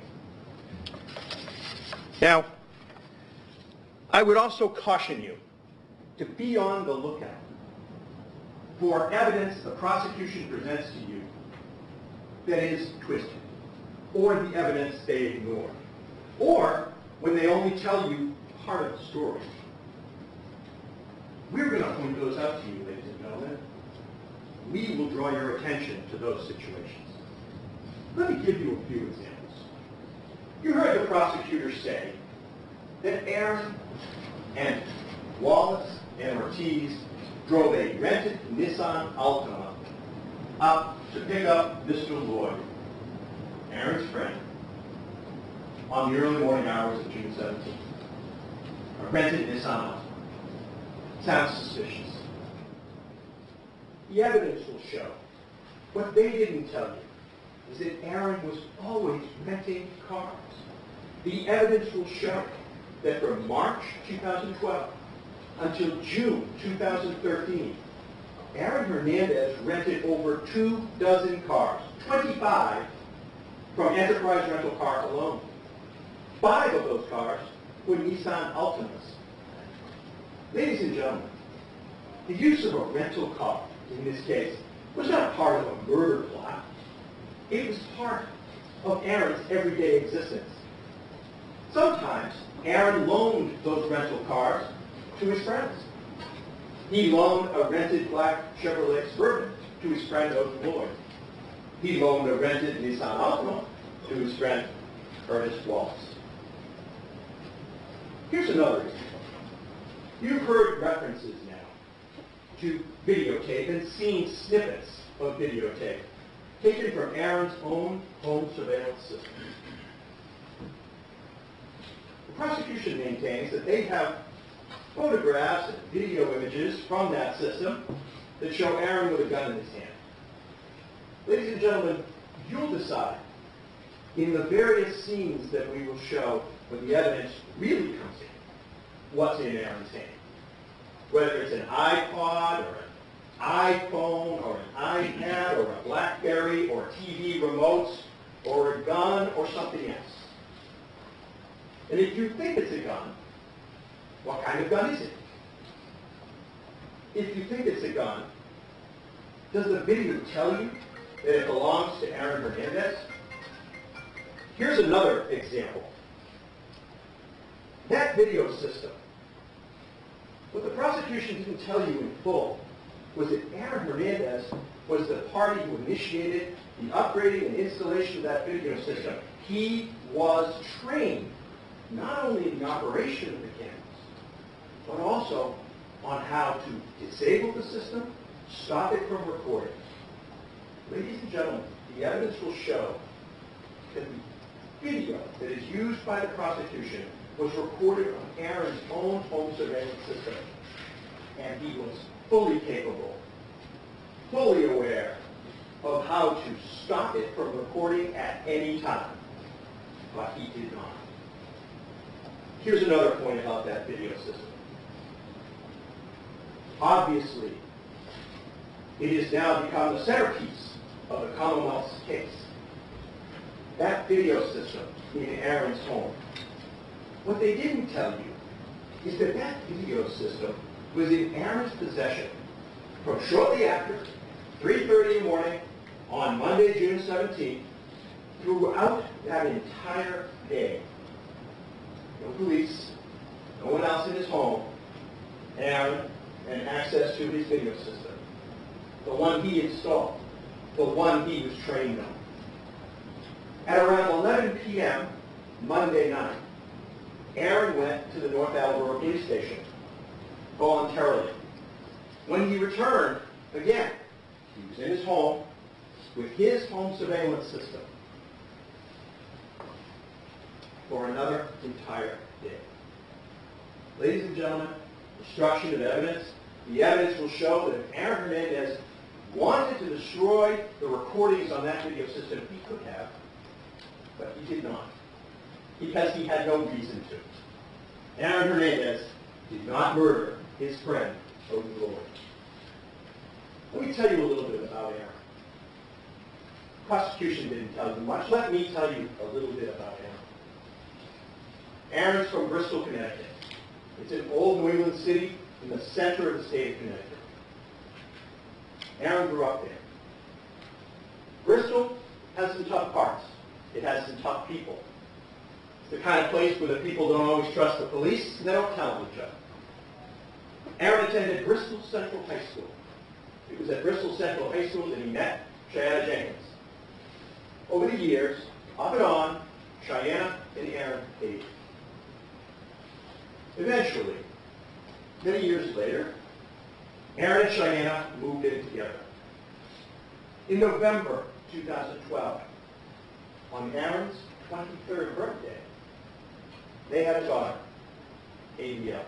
Now, I would also caution you to be on the lookout for evidence the prosecution presents to you that is twisted, or the evidence they ignore, or when they only tell you part of the story. We're going to point those out to you, ladies and gentlemen. We will draw your attention to those situations. Let me give you a few examples. You heard the prosecutor say that Aaron and Wallace and Ortiz drove a rented Nissan Altima up to pick up Mr. Lloyd Aaron's friend, on the early morning hours of June 17th. A rented Nissan Altima. Sounds suspicious. The evidence will show. What they didn't tell you is that Aaron was always renting cars. The evidence will show that from March 2012 until June 2013, Aaron Hernandez rented over 24 cars, 25 from Enterprise Rental Car alone. 5 of those cars were Nissan Altimas. Ladies and gentlemen, the use of a rental car, in this case, was not part of a murder plot. It was part of Aaron's everyday existence. Sometimes, Aaron loaned those rental cars to his friends. He loaned a rented black Chevrolet Suburban to his friend Odin Lloyd. He loaned a rented Nissan Altima to his friend Ernest Wallace. Here's another example. You've heard references now to videotape and seen snippets of videotape taken from Aaron's own home surveillance system. The prosecution maintains that they have photographs and video images from that system that show Aaron with a gun in his hand. Ladies and gentlemen, you'll decide in the various scenes that we will show when the evidence really comes in, what's in Aaron's hand. Whether it's an iPod or an iPhone or an iPad or a BlackBerry or TV remotes or a gun or something else. And if you think it's a gun, what kind of gun is it? If you think it's a gun, does the video tell you that it belongs to Aaron Hernandez? Here's another example. That video system, what the prosecution didn't tell you in full was that Aaron Hernandez was the party who initiated the upgrading and installation of that video system. He was trained not only in the operation of the cameras, but also on how to disable the system, stop it from recording. Ladies and gentlemen, the evidence will show that the video that is used by the prosecution was recorded on Aaron's own home surveillance system. And he was fully capable, fully aware of how to stop it from recording at any time. But he did not. Here's another point about that video system. Obviously, it has now become the centerpiece of the Commonwealth's case. That video system in Aaron's home. What they didn't tell you is that that video system was in Aaron's possession from shortly after 3:30 in the morning on Monday, June 17th, throughout that entire day. No police, no one else in his home, Aaron, and access to his video system. The one he installed, the one he was trained on. At around 11 p.m. Monday night, Aaron went to the North Attleboro police station voluntarily. When he returned, again, he was in his home with his home surveillance system for another entire day. Ladies and gentlemen, destruction of evidence. The evidence will show that if Aaron Hernandez wanted to destroy the recordings on that video system, he could have, but he did not, because he had no reason to. Aaron Hernandez did not murder his friend, Odin Lloyd. Let me tell you a little bit about Aaron. The prosecution didn't tell you much. Let me tell you a little bit about Aaron. Aaron's from Bristol, Connecticut. It's an old New England city in the center of the state of Connecticut. Aaron grew up there. Bristol has some tough parts. It has some tough people. It's the kind of place where the people don't always trust the police, and they don't tell each other. Aaron attended Bristol Central High School. It was at Bristol Central High School that he met Cheyenne Jenkins. Over the years, off and on, Cheyenne and Aaron dated. Eventually, many years later, Aaron and Cheyenne moved in together. In November 2012, on Aaron's 23rd birthday, they had a daughter, ABL.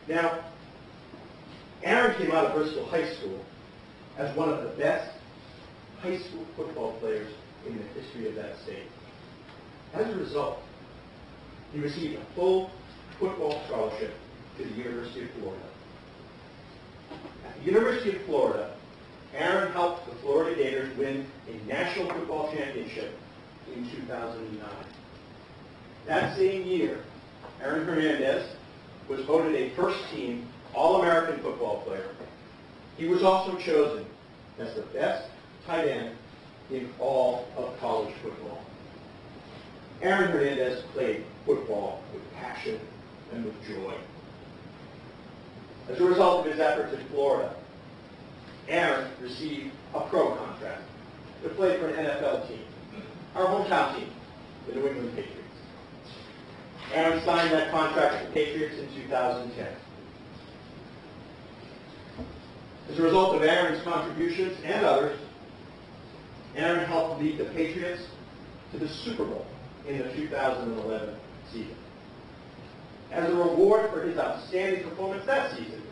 Now, Aaron came out of Bristol High School as one of the best high school football players in the history of that state. As a result, he received a full football scholarship to the University of Florida. At the University of Florida, Aaron helped the Florida Gators win a national football championship in 2009. That same year, Aaron Hernandez was voted a first-team All-American football player. He was also chosen as the best tight end in all of college football. Aaron Hernandez played football with passion and with joy. As a result of his efforts in Florida, Aaron received a pro contract to play for an NFL team, our hometown team, the New England Patriots. Aaron signed that contract with the Patriots in 2010. As a result of Aaron's contributions and others, Aaron helped lead the Patriots to the Super Bowl in the 2011 season. As a reward for his outstanding performance that season,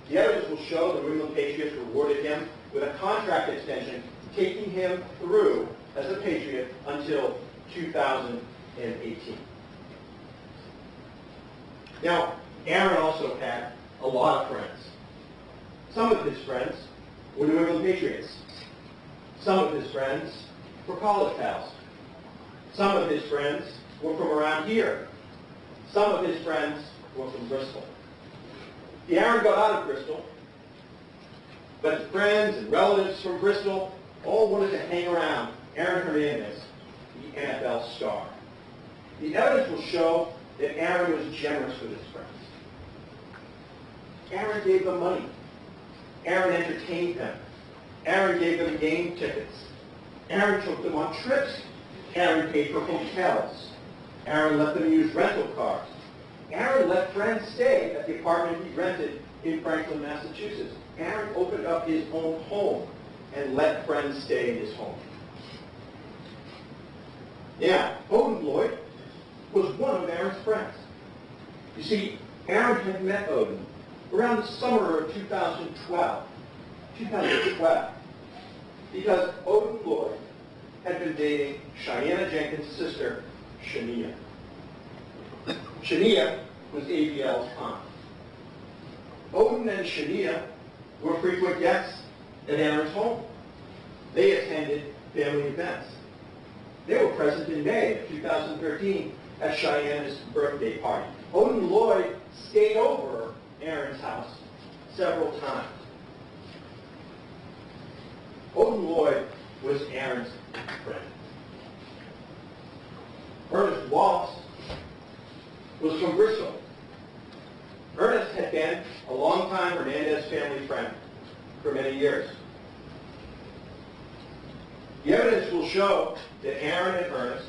the evidence will show the New England Patriots rewarded him with a contract extension, taking him through as a Patriot until 2018. Now, Aaron also had a lot of friends. Some of his friends were New England Patriots. Some of his friends were college pals. Some of his friends were from around here. Some of his friends were from Bristol. Aaron got out of Bristol, but friends and relatives from Bristol all wanted to hang around Aaron Hernandez, the NFL star. The evidence will show that Aaron was generous with his friends. Aaron gave them money. Aaron entertained them. Aaron gave them game tickets. Aaron took them on trips. Aaron paid for hotels. Aaron let them use rental cars. Aaron let friends stay at the apartment he rented in Franklin, Massachusetts. Aaron opened up his own home and let friends stay in his home. Now, Odin Lloyd was one of Aaron's friends. You see, Aaron had met Odin around the summer of 2012, because Odin Lloyd had been dating Cheyenne Jenkins' sister, Shania. Shania was ABL's aunt. Odin and Shania were frequent guests at Aaron's home. They attended family events. They were present in May of 2013 at Cheyenne's birthday party. Odin Lloyd stayed over Aaron's house several times. Odin Lloyd was Aaron's friend. Ernest Wallace was from Bristol. Ernest had been a longtime Hernandez family friend for many years. The evidence will show that Aaron and Ernest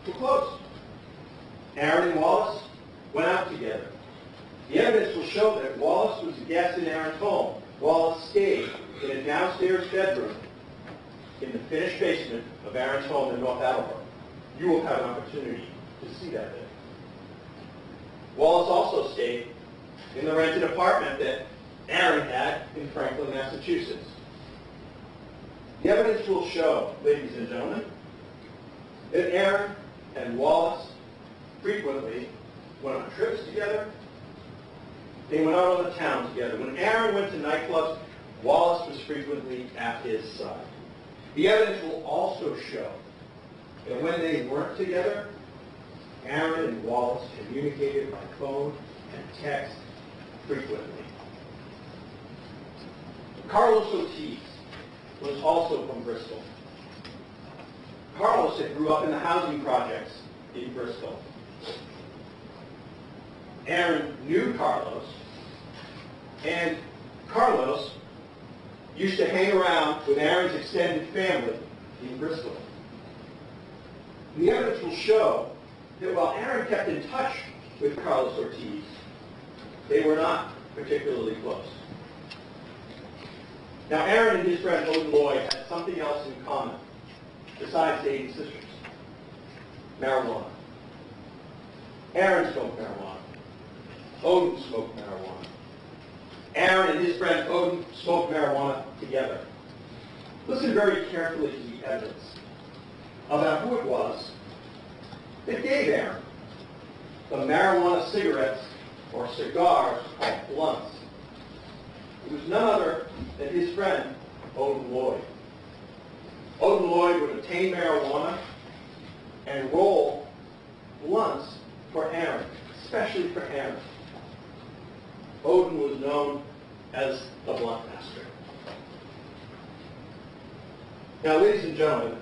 were close. Aaron and Wallace went out together. The evidence will show that Wallace was a guest in Aaron's home. Wallace stayed in a downstairs bedroom in the finished basement of Aaron's home in North Attleboro. You will have an opportunity to see that there. Wallace also stayed in the rented apartment that Aaron had in Franklin, Massachusetts. The evidence will show, ladies and gentlemen, that Aaron and Wallace frequently went on trips together. They went out on the town together. When Aaron went to nightclubs, Wallace was frequently at his side. The evidence will also show that when they weren't together, Aaron and Wallace communicated by phone and text frequently. Carlos Ortiz was also from Bristol. Carlos had grew up in the housing projects in Bristol. Aaron knew Carlos, and Carlos used to hang around with Aaron's extended family in Bristol. The evidence will show that while Aaron kept in touch with Carlos Ortiz, they were not particularly close. Now, Aaron and his friend Odin Lloyd had something else in common. besides the 80 sisters? Marijuana. Aaron smoked marijuana. Odin smoked marijuana. Aaron and his friend Odin smoked marijuana together. Listen very carefully to the evidence about who it was that gave Aaron the marijuana cigarettes or cigars called blunts. It was none other than his friend Odin Lloyd. Odin Lloyd would obtain marijuana and roll blunts for Aaron, especially for Aaron. Odin was known as the blunt master. Now, ladies and gentlemen,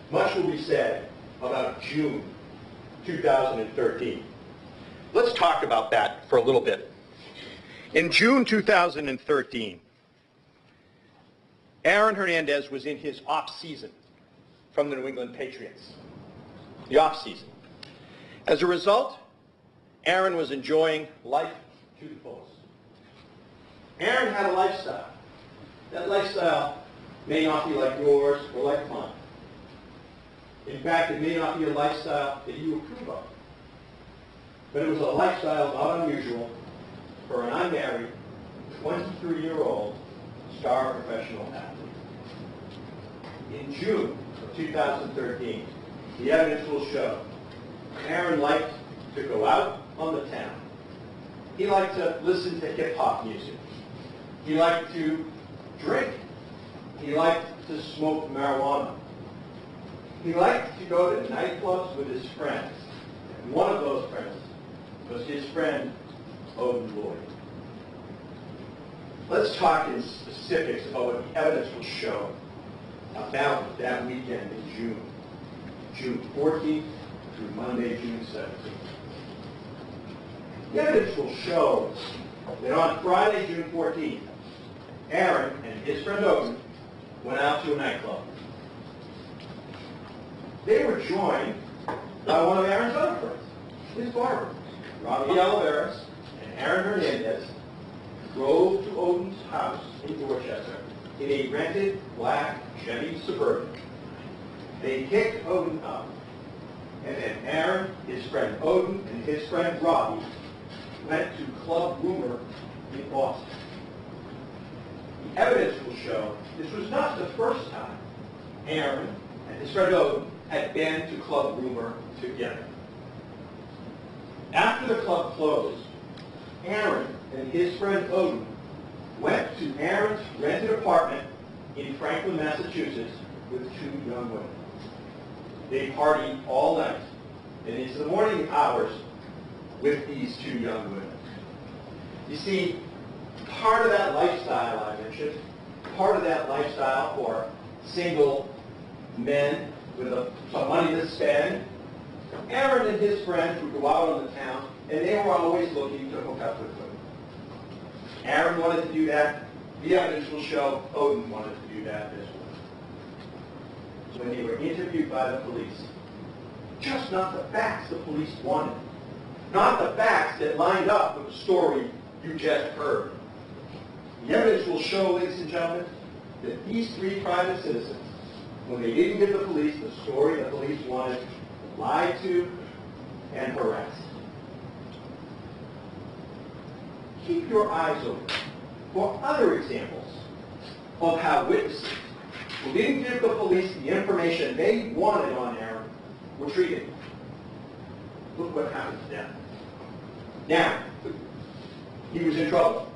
much will be said about June 2013. Let's talk about that for a little bit. In June 2013, Aaron Hernandez was in his off-season from the New England Patriots. The off-season. As a result, Aaron was enjoying life to the fullest. Aaron had a lifestyle. That lifestyle may not be like yours or like mine. In fact, it may not be a lifestyle that you approve of. But it was a lifestyle not unusual for an unmarried, 23-year-old star professional athlete. In June of 2013, the evidence will show Aaron liked to go out on the town. He liked to listen to hip-hop music. He liked to drink. He liked to smoke marijuana. He liked to go to nightclubs with his friends. And one of those friends was his friend, Odin Lloyd. Let's talk in specifics about what the evidence will show about that weekend in June 14th through Monday, June 17th. The evidence will show that on Friday, June 14th, Aaron and his friend Odin went out to a nightclub. They were joined by one of Aaron's other friends, his barber, Robbie Oliveras, and Aaron Hernandez drove to Odin's house in Dorchester in a rented black Chevy Suburban. They picked Odin up, and then Aaron, his friend Odin, and his friend Robbie went to Club Rumor in Boston. The evidence will show this was not the first time Aaron and his friend Odin had been to Club Rumor together. After the club closed, Aaron and his friend Odin went to Aaron's rented apartment in Franklin, Massachusetts with two young women. They partied all night and into the morning hours with these two young women. You see, part of that lifestyle I mentioned, part of that lifestyle for single men with some money to spend, Aaron and his friends would go out on the town, and they were always looking to hook up with women. Aaron wanted to do that. The evidence will show Odin wanted to do that as well. When they were interviewed by the police, just not the facts the police wanted, not the facts that lined up with the story you just heard. The evidence will show, ladies and gentlemen, that these three private citizens, when they didn't give the police the story the police wanted, lied to and harassed. Keep your eyes open for other examples of how witnesses who didn't give the police the information they wanted on Aaron were treated. Look what happened to them. Now, he was in trouble.